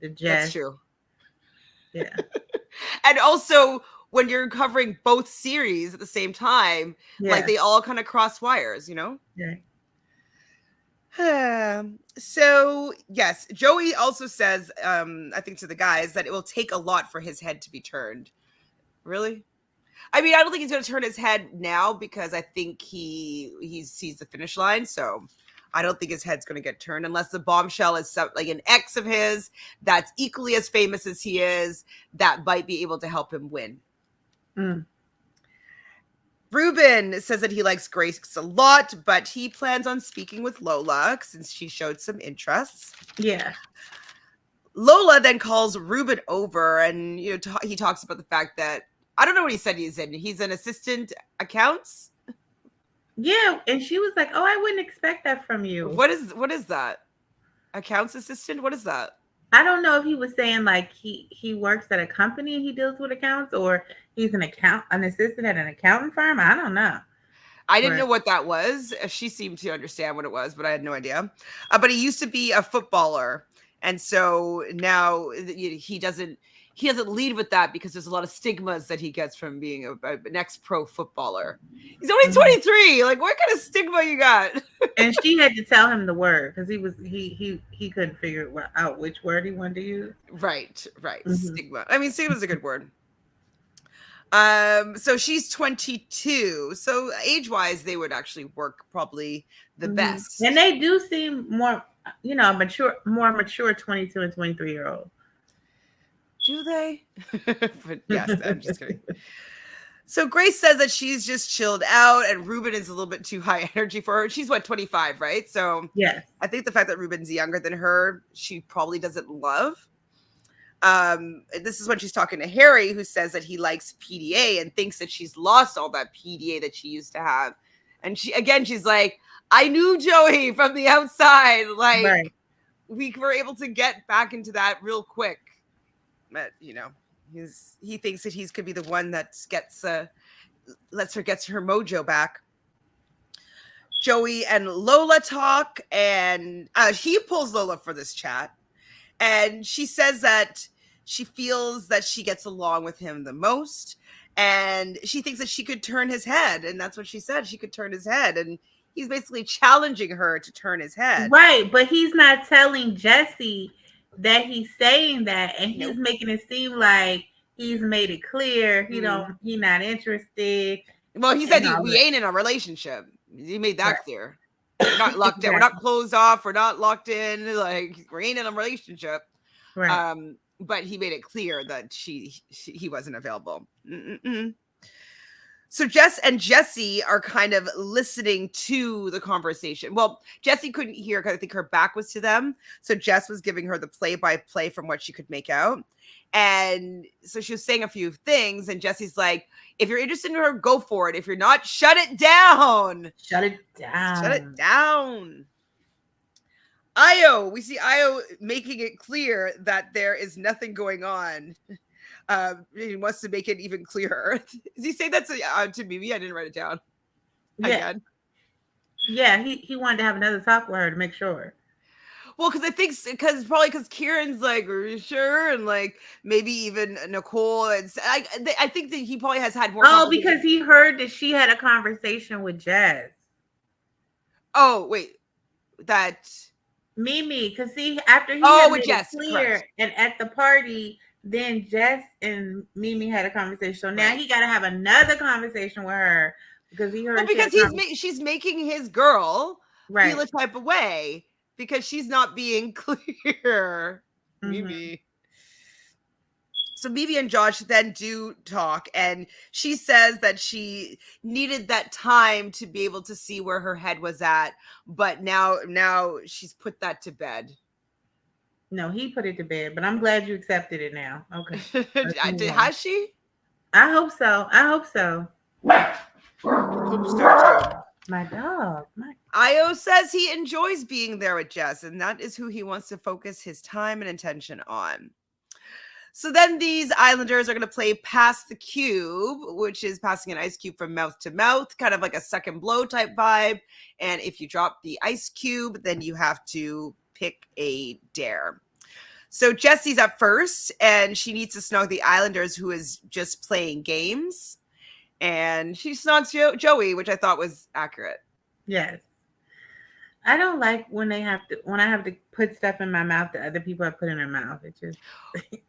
the Jess. That's true. Yeah. And also, when you're covering both series at the same time, like they all kind of cross wires, Yeah. So, yes, Joey also says, I think to the guys, that it will take a lot for his head to be turned. Really? I mean, I don't think he's going to turn his head now because I think he sees the finish line. So I don't think his head's going to get turned unless the bombshell is like an ex of his that's equally as famous as he is that might be able to help him win. Ruben says that he likes Grace a lot, but he plans on speaking with Lola since she showed some interests. Yeah. Lola then calls Ruben over and he talks about the fact that I don't know what he said he's in. He's an assistant accounts. Yeah, and she was like, "Oh, I wouldn't expect that from you." What is that? Accounts assistant? What is that? I don't know if he was saying like he works at a company and he deals with accounts, or he's an assistant at an accounting firm. I don't know. I didn't know what that was. She seemed to understand what it was, but I had no idea. But he used to be a footballer, and so now he doesn't lead with that because there's a lot of stigmas that he gets from being an ex-pro footballer. He's only 23. Like, what kind of stigma you got? And she had to tell him the word because he couldn't figure out which word he wanted to use. Right. Stigma. I mean, stigma is a good word. So she's 22. So age-wise, they would actually work probably the best. And they do seem more, more mature 22 and 23-year-olds. Do they? But yes, I'm just kidding. So Grace says that she's just chilled out and Ruben is a little bit too high energy for her. She's 25, right? So yes. I think the fact that Ruben's younger than her, she probably doesn't love. This is when she's talking to Harry, who says that he likes PDA and thinks that she's lost all that PDA that she used to have. And she's like, I knew Joey from the outside. Like, we were able to get back into that real quick. But he thinks that he could be the one that lets her get her mojo back. Joey and Lola talk, and he pulls Lola for this chat, And she says that she feels that she gets along with him the most. And she thinks that she could turn his head. And that's what she said. She could turn his head. And he's basically challenging her to turn his head. Right. But he's not telling Jesse that he's saying that. And he's Nope. making it seem like he's made it clear he's not interested. Well, he said we ain't in a relationship. He made that clear. We're not locked in. We're not closed off. We're not locked in. Like, we ain't in a relationship. Right. But he made it clear that he wasn't available. Mm-mm-mm. So Jess and Jessie are kind of listening to the conversation. Well, Jessie couldn't hear because I think her back was to them. So Jess was giving her the play-by-play from what she could make out. And so she was saying a few things, and Jessie's like, if you're interested in her, go for it. If you're not, shut it down. Shut it down. Shut it down. Ayo, we see Ayo making it clear that there is nothing going on. He wants to make it even clearer. Does he say that to Mimi? I didn't write it down. Yeah. Again. Yeah, he wanted to have another talk with her to make sure. Well, because Kieran's like, are you sure? And like maybe even Nicole. And I think that he probably has had more. Oh, because he heard that she had a conversation with Jess. Oh, wait. That Mimi, because after he with Jess, clear, correct. And at the party, then Jess and Mimi had a conversation. So now he got to have another conversation with her because he heard. Well, because she's making his girl feel a type of way because she's not being clear. Mimi. So Mimi and Josh then do talk, and she says that she needed that time to be able to see where her head was at, but now she's put that to bed. No, he put it to bed, but I'm glad you accepted it now. Okay. Has she? I hope so. Hope so too. My dog. Ayo says he enjoys being there with Jess, and that is who he wants to focus his time and attention on. So then these Islanders are going to play Pass the Cube, which is passing an ice cube from mouth to mouth, kind of like a second blow type vibe. And if you drop the ice cube, then you have to pick a dare. So Jessie's up first, and she needs to snog the Islanders, who is just playing games. And she snogs Joey, which I thought was accurate. Yes. I don't like when I have to put stuff in my mouth that other people have put in their mouth. It just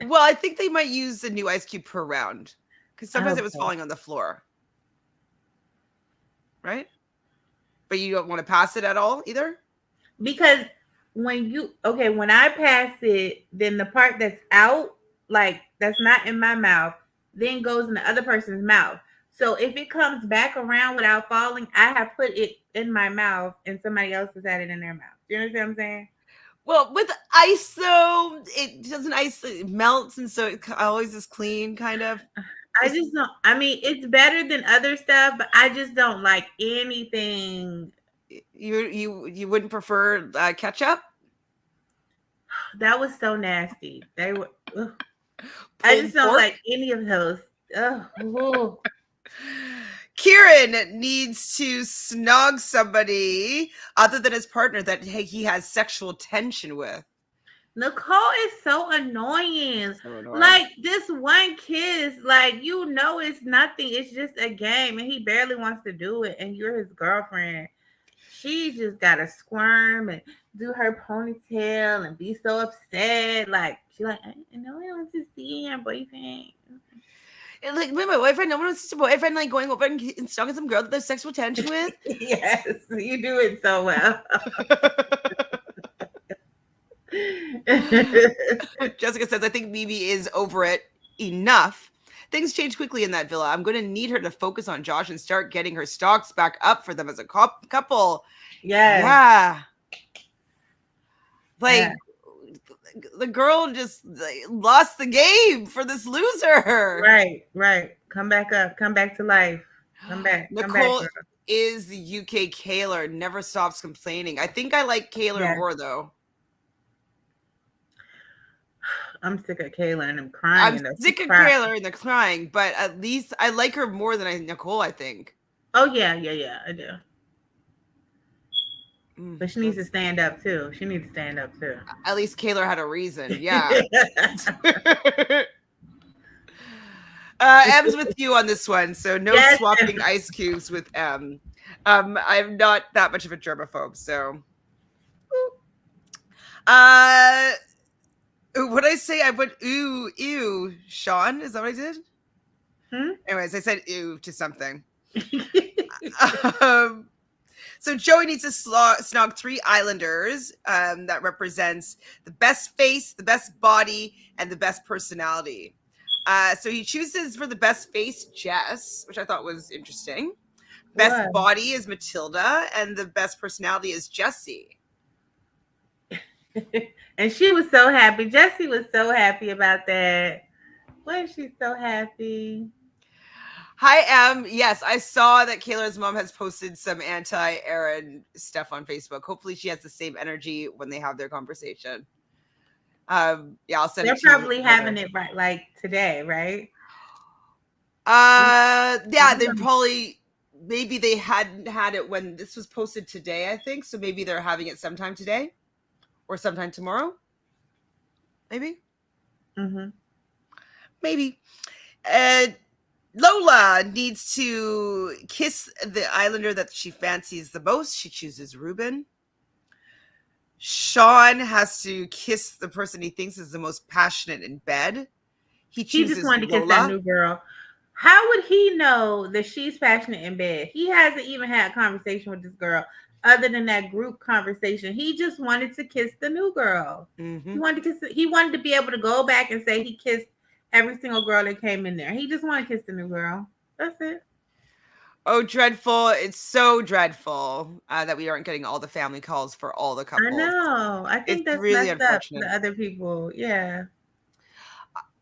Well, I think they might use a new ice cube per round because sometimes it was falling on the floor. Right? But you don't want to pass it at all either? Because when I pass it, then the part that's out, like that's not in my mouth, then goes in the other person's mouth. So if it comes back around without falling, I have put it in my mouth and somebody else has had it in their mouth. Do you understand what I'm saying? Well, with ice though, it melts, and so it always is clean, kind of. I just don't. I mean, it's better than other stuff, but I just don't like anything. You wouldn't prefer ketchup? That was so nasty. They were. I just don't like any of those. Oh. Kieran needs to snog somebody other than his partner that he has sexual tension with. Nicole is so annoying. Like this one kiss, like it's nothing. It's just a game, and he barely wants to do it. And you're his girlfriend. She just gotta squirm and do her ponytail and be so upset. Like she's like, no one wants to see your boyfriend. And like my boyfriend, no one wants to see your boyfriend like going over and stalking some girl that there's sexual tension with. Yes, you do it so well. Jessica says, I think Mimi is over it enough. Things change quickly in that villa. I'm going to need her to focus on Josh and start getting her stocks back up for them as a couple. Yeah. Like, the girl just lost the game for this loser. Right. Come back up. Come back to life. Come back. Nicole is the UK Kaylor. Never stops complaining. I think I like Kaylor more, though. I'm sick of Kayla and I'm crying. I'm sick of Kayla and the crying, but at least I like her more than Nicole, I think. Oh, yeah, I do. But she needs to stand up too. She needs to stand up too. At least Kaylor had a reason. Yeah. M's with you on this one, so no Yes. swapping ice cubes with M. I'm not that much of a germaphobe, so. What did I say? I went ew, Sean. Is that what I did? Anyways, I said ew to something. So Joey needs to snog 3 islanders that represents the best face, the best body, and the best personality. So he chooses for the best face Jess, which I thought was interesting. Best body is Matilda, and the best personality is Jessie. And she was so happy. Jessie was so happy about that. Wasn't she so happy? Hi, Em. Yes, I saw that Kaylor's mom has posted some anti-Aaron stuff on Facebook. Hopefully she has the same energy when they have their conversation. Yeah, I'll send They're it to you. They're probably having it right, like today, right? Yeah, they probably, maybe they hadn't had it when this was posted today, I think. So maybe they're having it sometime today or sometime tomorrow. Maybe. Maybe. Lola needs to kiss the islander that she fancies the most. She chooses Ruben. Sean has to kiss the person he thinks is the most passionate in bed. He just wanted to kiss that new girl. How would he know that she's passionate in bed? He hasn't even had a conversation with this girl other than that group conversation. He just wanted to kiss the new girl. He wanted to kiss. He wanted to be able to go back and say he kissed every single girl that came in there. He just wanted to kiss the new girl. That's it. Oh, dreadful. It's so dreadful that we aren't getting all the family calls for all the couples. I know. I think that's really unfortunate. The other people. Yeah.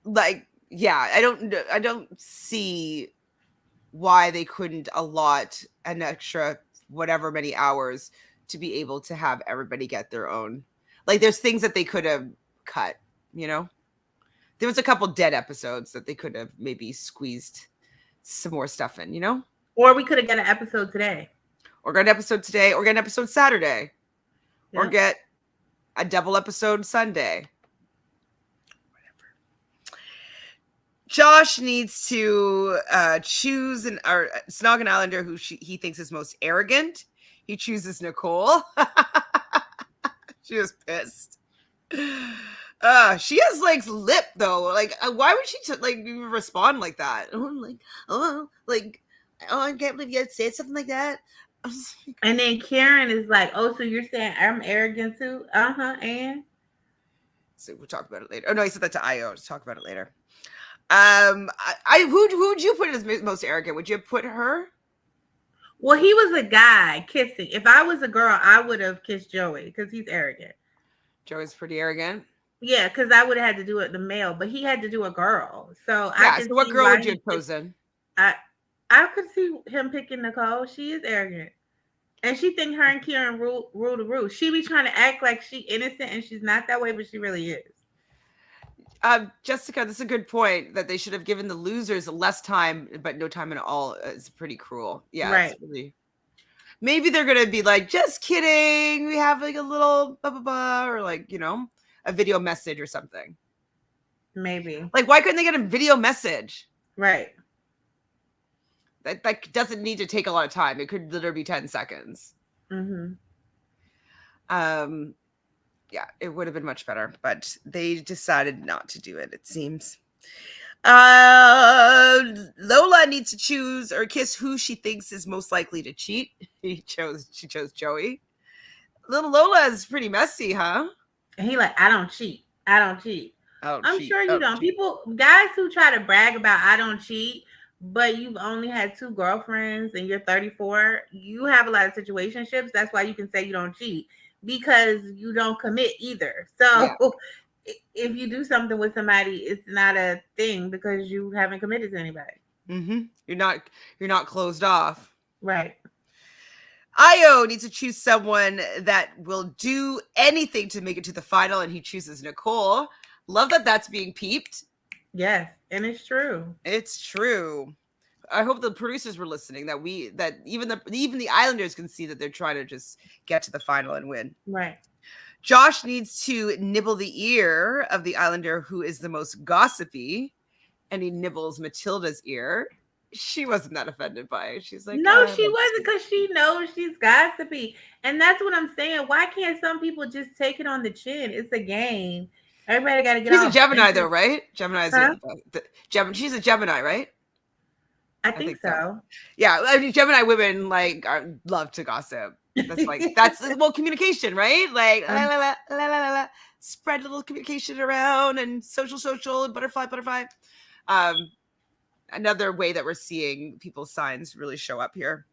Like, yeah, I don't see why they couldn't allot an extra whatever many hours to be able to have everybody get their own. Like, there's things that they could have cut, you know? There was a couple dead episodes that they could have maybe squeezed some more stuff in, you know? Or we could have got an episode today. Or get an episode today, or get an episode Saturday. Yep. Or get a double episode Sunday. Whatever. Josh needs to choose or snog an islander who he thinks is most arrogant. He chooses Nicole. She was pissed. She has like lip though. Like, why would she respond like that? I can't believe you had said something like that. And then Karen is like, "Oh, so you're saying I'm arrogant too?" And so we'll talk about it later. Oh no, he said that to Ayo. Let's talk about it later. Who'd you put as most arrogant? Would you put her? Well, he was a guy kissing. If I was a girl, I would have kissed Joey because he's arrogant. Joey's pretty arrogant. Yeah, because I would have had to do it the male, but he had to do a girl. So yeah. So what girl would you have chosen? I could see him picking Nicole. She is arrogant, and she think her and Kieran rule the roost. She be trying to act like she innocent, and she's not that way, but she really is. Jessica, this is a good point that they should have given the losers less time, but no time at all. It's pretty cruel. Yeah, right. Really... Maybe they're gonna be like, just kidding. We have like a little blah blah blah, or like, you know, a video message or something. Maybe. Like, why couldn't they get a video message? Right. That doesn't need to take a lot of time. It could literally be 10 seconds. Yeah, it would have been much better, but they decided not to do it, it seems. Lola needs to choose or kiss who she thinks is most likely to cheat. She chose Joey. Little Lola is pretty messy, huh? And he like, I don't cheat. I'm sure you don't. People, guys who try to brag about I don't cheat, but you've only had 2 girlfriends and you're 34, you have a lot of situationships. That's why you can say you don't cheat, because you don't commit either. So if you do something with somebody, it's not a thing because you haven't committed to anybody. You're not closed off. Right. Ayo needs to choose someone that will do anything to make it to the final, and he chooses Nicole. Love that that's being peeped. Yes, and it's true. It's true. I hope the producers were listening, that even the Islanders can see that they're trying to just get to the final and win. Right. Josh needs to nibble the ear of the Islander who is the most gossipy, and he nibbles Matilda's ear. She wasn't that offended by it. She's like, No, she wasn't, because she knows she's gossipy. And that's what I'm saying. Why can't some people just take it on the chin? It's a game. Everybody got to get She's off. a Gemini, though, right? Gemini's Huh? She's a Gemini, right? I think so. Yeah, I mean, Gemini women love to gossip. That's well, communication, right? Like la, la, la, la, la, la, spread a little communication around, and social, and butterfly. Another way that we're seeing people's signs really show up here.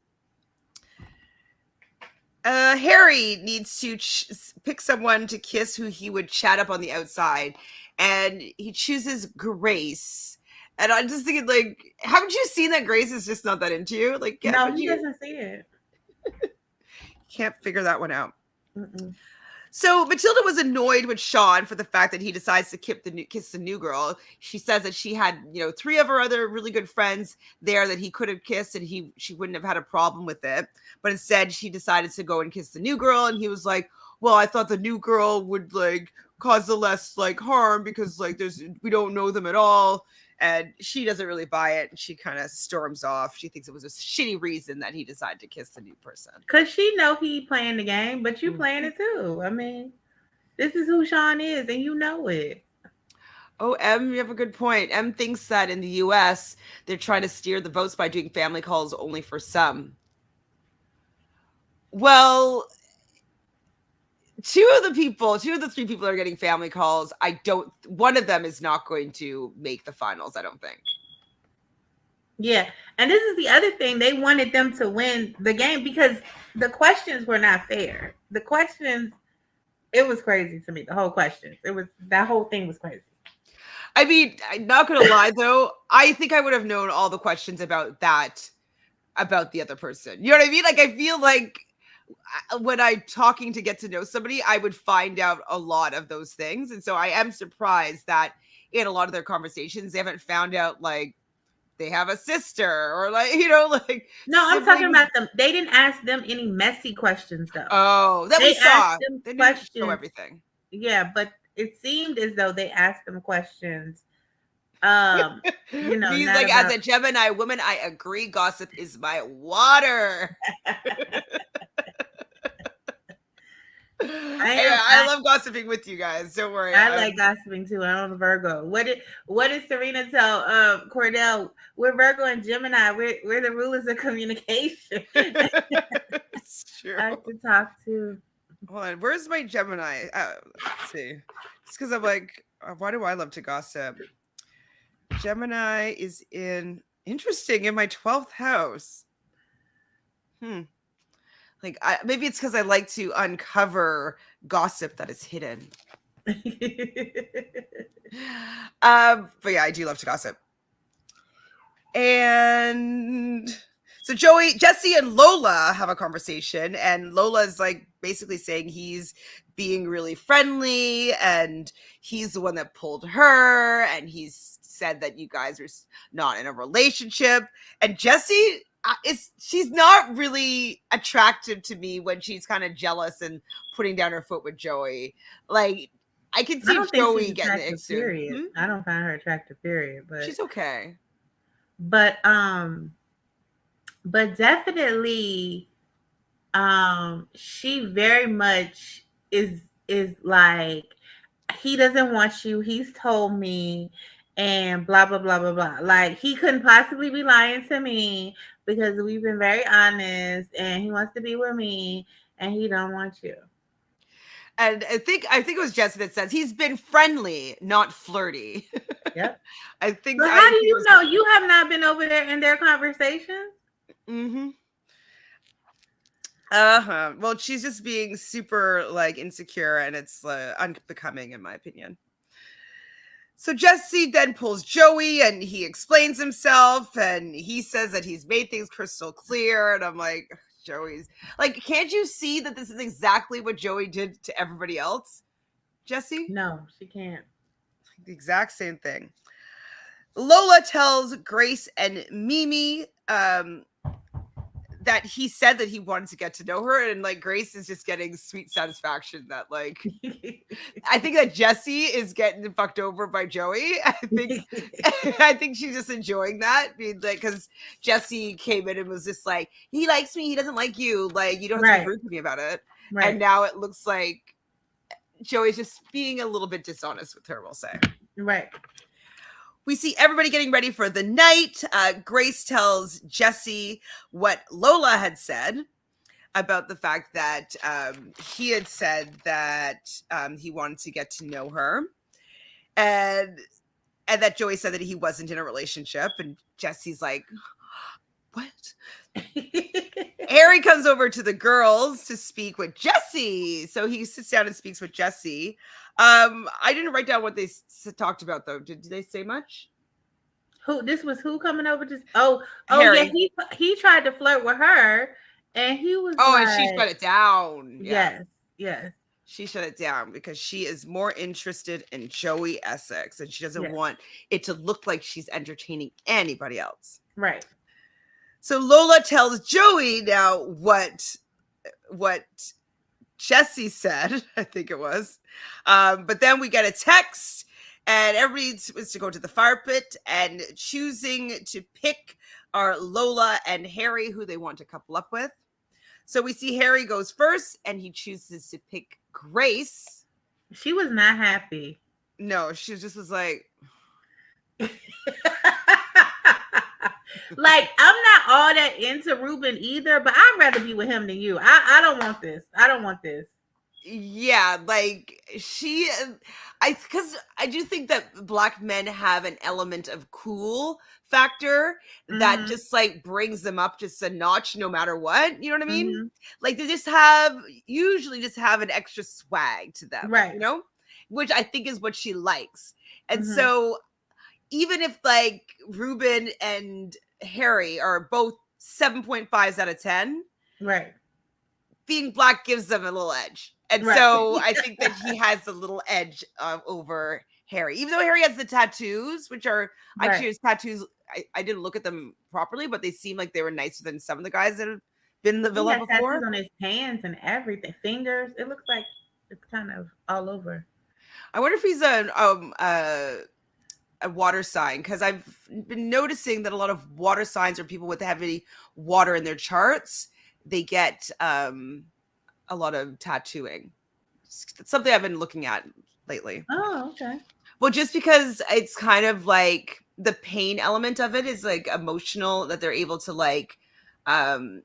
Harry needs to pick someone to kiss who he would chat up on the outside, and he chooses Grace. And I'm just thinking, like, haven't you seen that Grace is just not that into you? Like, no, he doesn't see it. Can't figure that one out. Mm-mm. So Matilda was annoyed with Sean for the fact that he decides to kiss the new girl. She says that she had, 3 of her other really good friends there that he could have kissed, and she wouldn't have had a problem with it. But instead, she decided to go and kiss the new girl, and he was like, "Well, I thought the new girl would cause the less harm because we don't know them at all." And she doesn't really buy it, and she kind of storms off. She thinks it was a shitty reason that he decided to kiss the new person. Because she know he playing the game, but you playing it too. I mean, this is who Sean is, and you know it. Oh, M, you have a good point. M thinks that in the U.S., they're trying to steer the votes by doing family calls only for some. Well, 2 of the 3 people that are getting family calls, one of them is not going to make the finals, I don't think. Yeah. And this is the other thing. They wanted them to win the game because the questions were not fair. The questions, it was crazy to me. The whole questions. That whole thing was crazy. I mean, I'm not going to lie, though. I think I would have known all the questions about the other person. You know what I mean? I feel like when I'm talking to get to know somebody, I would find out a lot of those things. And so I am surprised that in a lot of their conversations, they haven't found out they have a sister or No, siblings. I'm talking about them. They didn't ask them any messy questions though. Oh, that we saw. They didn't show everything. Yeah, but it seemed as though they asked them questions. He's as a Gemini woman, I agree. Gossip is my water. I love gossiping with you guys. Don't worry. I like gossiping too. I'm a Virgo. What did Serena tell Cordell? We're Virgo and Gemini. We're the rulers of communication. It's true. I like to talk to. Hold on. Where's my Gemini? Let's see. It's because I'm like, why do I love to gossip? Gemini is in my 12th house. Maybe it's because I like to uncover gossip that is hidden. But yeah, I do love to gossip. And so Jesse and Lola have a conversation, and Lola's basically saying he's being really friendly, and he's the one that pulled her, and he's said that you guys are not in a relationship. And Jesse, she's not really attractive to me when she's kind of jealous and putting down her foot with Joey. I can see Joey getting the ick soon. I don't find her attractive, period. But she's okay. But definitely, she very much is like, he doesn't want you. He's told me, and blah blah blah blah blah. He couldn't possibly be lying to me because we've been very honest, and he wants to be with me, and he don't want you. And I think it was Jesse that says he's been friendly, not flirty. Yep. I think. But how do you know? You have not been over there in their conversations. Mm-hmm. Well, she's just being super insecure, and it's unbecoming, in my opinion. So Jesse then pulls Joey, and he explains himself, and he says that he's made things crystal clear. And I'm like, Joey's can't you see that this is exactly what Joey did to everybody else? Jesse? No, she can't. The exact same thing. Lola tells Grace and Mimi that he said that he wanted to get to know her, and like Grace is just getting sweet satisfaction that like I think that Jessie is getting fucked over by Joey. I think she's just enjoying that, being like, because Jessie came in and was just like, he likes me, he doesn't like you, like you don't have to be rude to me about it. Right. And now it looks like Joey's just being a little bit dishonest with her, we'll say. Right. We see everybody getting ready for the night. Grace tells Jessie what Lola had said about the fact that he had said that he wanted to get to know her, and that Joey said that he wasn't in a relationship. And Jessie's like, what? Harry comes over to the girls to speak with Jessie. So he sits down and speaks with Jessie. I didn't write down what they talked about, though. Did they say much? Who coming over to? Oh, Harry. Yeah. He tried to flirt with her, and he was. And she shut it down. Yes. She shut it down because she is more interested in Joey Essex, and she doesn't want it to look like she's entertaining anybody else. Right. So Lola tells Joey now what Jessie said, I think it was. But then we get a text, and everybody was to go to the fire pit, and choosing to pick are Lola and Harry, who they want to couple up with. So we see Harry goes first, and he chooses to pick Grace. She was not happy. No, she just was like... Like, I'm not all that into Ruben either, but I'd rather be with him than you. I don't want this. Yeah, like because I do think that Black men have an element of cool factor that just like brings them up just a notch no matter what. You know what I mean? Like they usually just have an extra swag to them, right? You know, which I think is what she likes. And so even if like Ruben and Harry are both 7.5s out of 10, right? Being Black gives them a little edge. And so I think that he has a little edge over Harry, even though Harry has the tattoos, which are actually his tattoos. I didn't look at them properly, but they seem like they were nicer than some of the guys that have been in the villa before. Tattoos on his hands and everything, fingers. It looks like it's kind of all over. I wonder if he's a water sign, because I've been noticing that a lot of water signs are people with heavy water in their charts. They get a lot of tattooing. It's something I've been looking at lately. Oh, okay. Well, just because it's kind of like the pain element of it is like emotional, that they're able to like kind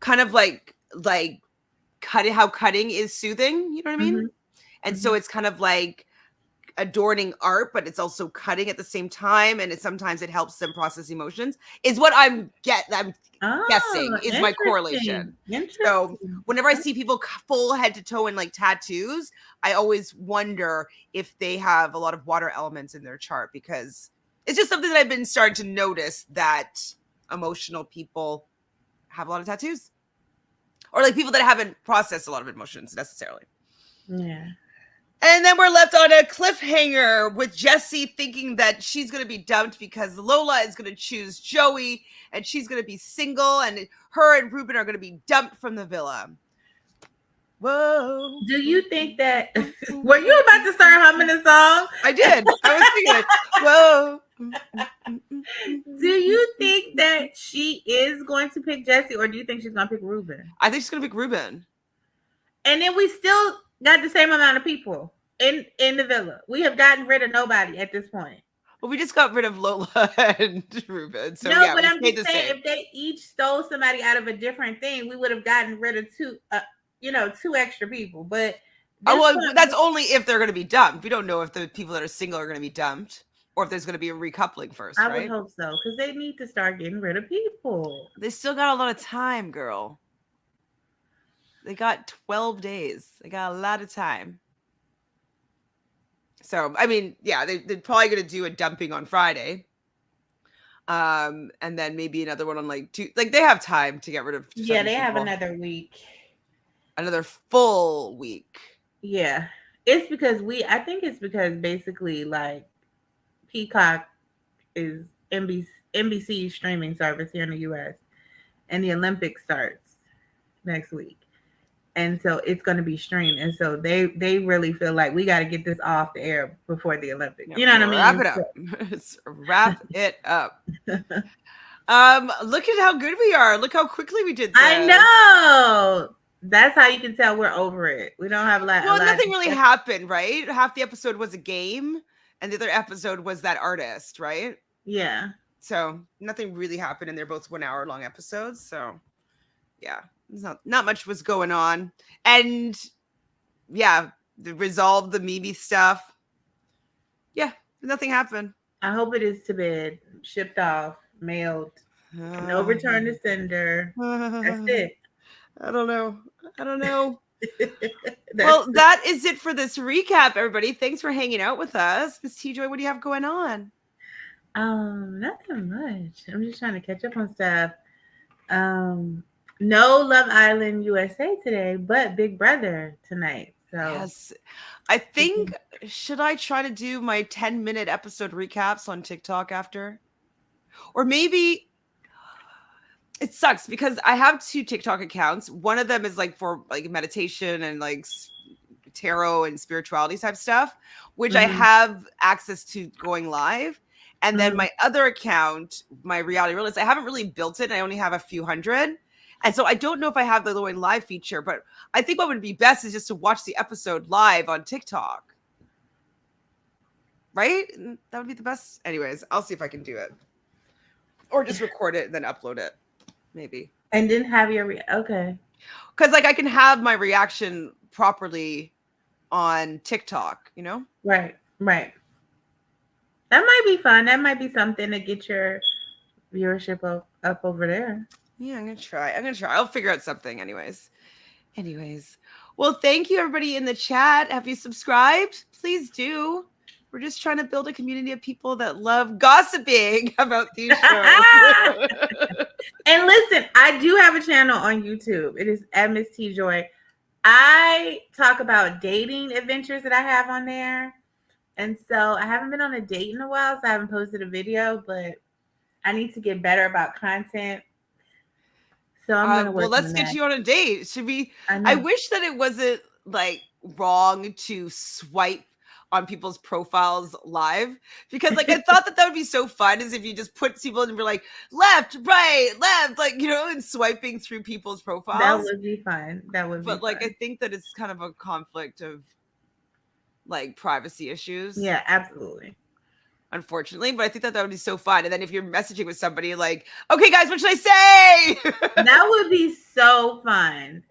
of like how cutting is soothing, you know what I mean? And so it's kind of like adorning art, but it's also cutting at the same time, and sometimes it helps them process emotions, is what I'm guessing is my correlation. So whenever I see people full head to toe in like tattoos, I always wonder if they have a lot of water elements in their chart, because it's just something that I've been starting to notice, that emotional people have a lot of tattoos, or like people that haven't processed a lot of emotions necessarily. Yeah. And then we're left on a cliffhanger with Jessie thinking that she's going to be dumped because Lola is going to choose Joey, and she's going to be single, and her and Ruben are going to be dumped from the villa. Whoa. Do you think that... Were you about to start humming a song? I did. I was thinking, whoa. Do you think that she is going to pick Jessie, or do you think she's going to pick Ruben? I think she's going to pick Ruben. And then we still got the same amount of people in the villa. We have gotten rid of nobody at this point. Well, we just got rid of Lola and Ruben. So no, yeah, but I'm just saying, if they each stole somebody out of a different thing, we would have gotten rid of two extra people. But that's only if they're going to be dumped. We don't know if the people that are single are going to be dumped, or if there's going to be a recoupling first. I would hope so, because they need to start getting rid of people. They still got a lot of time, girl. They got 12 days. They got a lot of time. So, I mean, yeah, they're probably going to do a dumping on Friday. And then maybe another one on like two. Like, they have time to get rid of. Yeah, they have another week. Another full week. Yeah. I think it's because basically, like, Peacock is NBC's streaming service here in the US, and the Olympics starts next week. And so it's going to be streamed, and so they really feel like we got to get this off the air before the Olympics. You know what I mean? Wrap it up. Wrap it up. Look at how good we are. Look how quickly we did this. I know. That's how you can tell we're over it. We don't have like nothing really happened, right? Half the episode was a game, and the other episode was that artist, right? Yeah. So nothing really happened, and they're both 1 hour long episodes. So yeah, not much was going on, and yeah, resolved the Mimi stuff. Yeah, nothing happened. I hope it is to bed, shipped off, mailed, no return to sender. That's it. I don't know. Well, that is it for this recap, everybody. Thanks for hanging out with us. Miss T-Joy, what do you have going on? Nothing much. I'm just trying to catch up on stuff. No Love Island USA today, but Big Brother tonight. So yes, I think should I try to do my 10-minute episode recaps on TikTok after, or maybe it sucks because I have 2 TikTok accounts. One of them is like for like meditation and like tarot and spirituality type stuff, which I have access to going live. And then my other account, my reality realist, I haven't really built it. I only have a few hundred. And so I don't know if I have the going live feature, but I think what would be best is just to watch the episode live on TikTok. Right? That would be the best. Anyways, I'll see if I can do it. Or just record it and then upload it. Maybe. And then have your okay. Because like I can have my reaction properly on TikTok, you know? Right. That might be fun. That might be something to get your viewership up over there. Yeah, I'm gonna try. I'll figure out something anyways. Well, thank you everybody in the chat. Have you subscribed? Please do. We're just trying to build a community of people that love gossiping about these shows. And listen, I do have a channel on YouTube. It is at Miss T Joy. I talk about dating adventures that I have on there. And so I haven't been on a date in a while, so I haven't posted a video, but I need to get better about content. So I'm going to work on that. Well, let's get you on a date. Should we? I wish that it wasn't like wrong to swipe on people's profiles live, because like I thought that would be so fun, is if you just put people and be like left, right, left, like, you know, and swiping through people's profiles. That would be fun. But like I think that it's kind of a conflict of like privacy issues. Yeah, absolutely. Unfortunately, but I think that would be so fun. And then if you're messaging with somebody like, okay guys, what should I say? That would be so fun.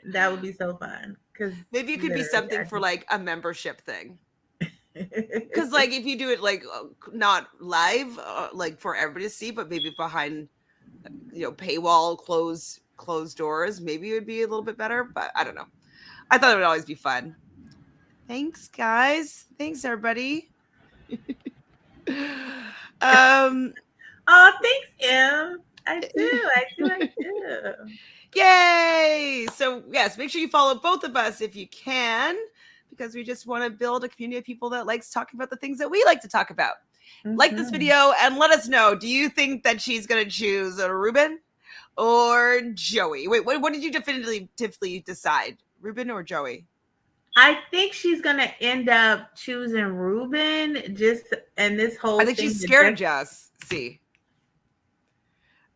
Because maybe it could be something for like a membership thing. Because like if you do it like not live, like for everybody to see, but maybe behind, you know, paywall, closed doors, maybe it would be a little bit better. But I don't know. I thought it would always be fun. Thanks, guys. Thanks, everybody. Oh, thanks, Em. I do. Yay! So yes, make sure you follow both of us if you can, because we just want to build a community of people that likes talking about the things that we like to talk about. Like this video and let us know, do you think that she's going to choose Ruben or Joey? Wait, what did you definitively decide? Ruben or Joey? I think she's going to end up choosing Ruben, and this whole I think she's scared of Jess. See.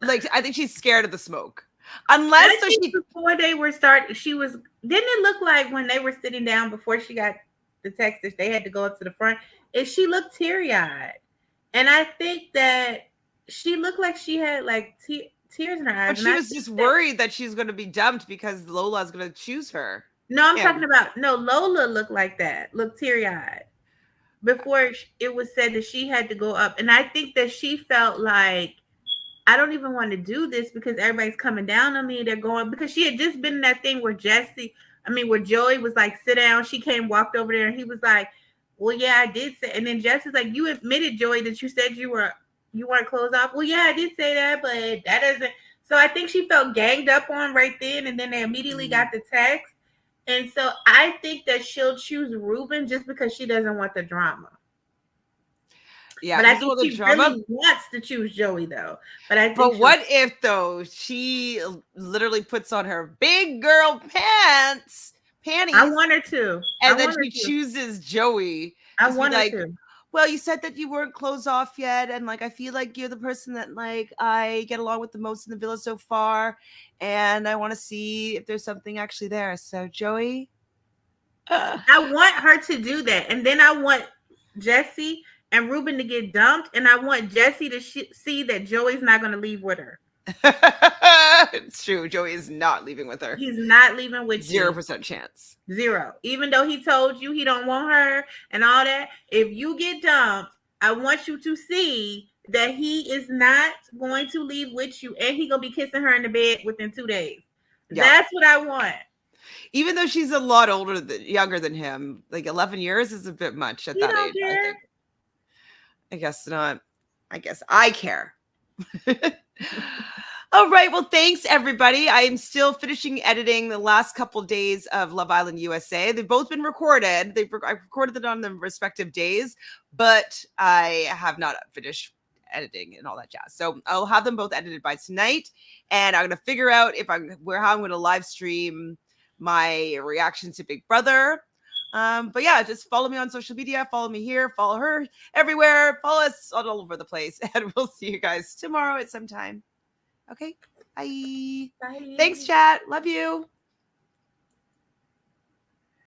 Like, I think she's scared of the smoke. Unless before they were starting, didn't it look like when they were sitting down before she got the text that they had to go up to the front, she looked teary-eyed. And I think that she looked like she had like tears in her eyes. But she was just worried that she's going to be dumped because Lola's going to choose her. No, I'm talking about, Lola looked like that, looked teary-eyed. Before it was said that she had to go up. And I think that she felt like, I don't even want to do this because everybody's coming down on me. They're going, because she had just been in that thing where where Joey was like, sit down. She walked over there and he was like, well, yeah, I did say. And then Jesse's like, you admitted, Joey, that you said you weren't closed off. Well, yeah, I did say that, but that doesn't. So I think she felt ganged up on right then. And then they immediately got the text. And so I think that she'll choose Ruben just because she doesn't want the drama. Yeah, But he I doesn't think want the she drama. really wants to choose Joey though. But I think But what if though she literally puts on her big girl I panties, want her to. I and then want her she to. chooses Joey? I Just be want her like, to. well, you said that you weren't closed off yet, and like I feel like you're the person that like I get along with the most in the villa so far, and I want to see if there's something actually there. So Joey, I want her to do that, and then I want Jesse and Ruben to get dumped, and I want Jesse to see that Joey's not going to leave with her. it's true. Joey is not leaving with her. He's not leaving with you. 0% chance. 0. Even though he told you he don't want her and all that, if you get dumped, I want you to see that he is not going to leave with you, and he gonna be kissing her in the bed within 2 days. Yep. That's what I want. Even though she's a lot younger than him, like 11 years is a bit much at that age. Care. I think. I guess not. I guess I care. All right. Well, thanks, everybody. I am still finishing editing the last couple days of Love Island USA. They've both been recorded. I recorded it on the respective days, but I have not finished editing and all that jazz. So I'll have them both edited by tonight, and I'm going to figure out how I'm going to live stream my reaction to Big Brother. But yeah, just follow me on social media. Follow me here. Follow her everywhere. Follow us all over the place, and we'll see you guys tomorrow at some time. Okay. Bye. Thanks, chat. Love you.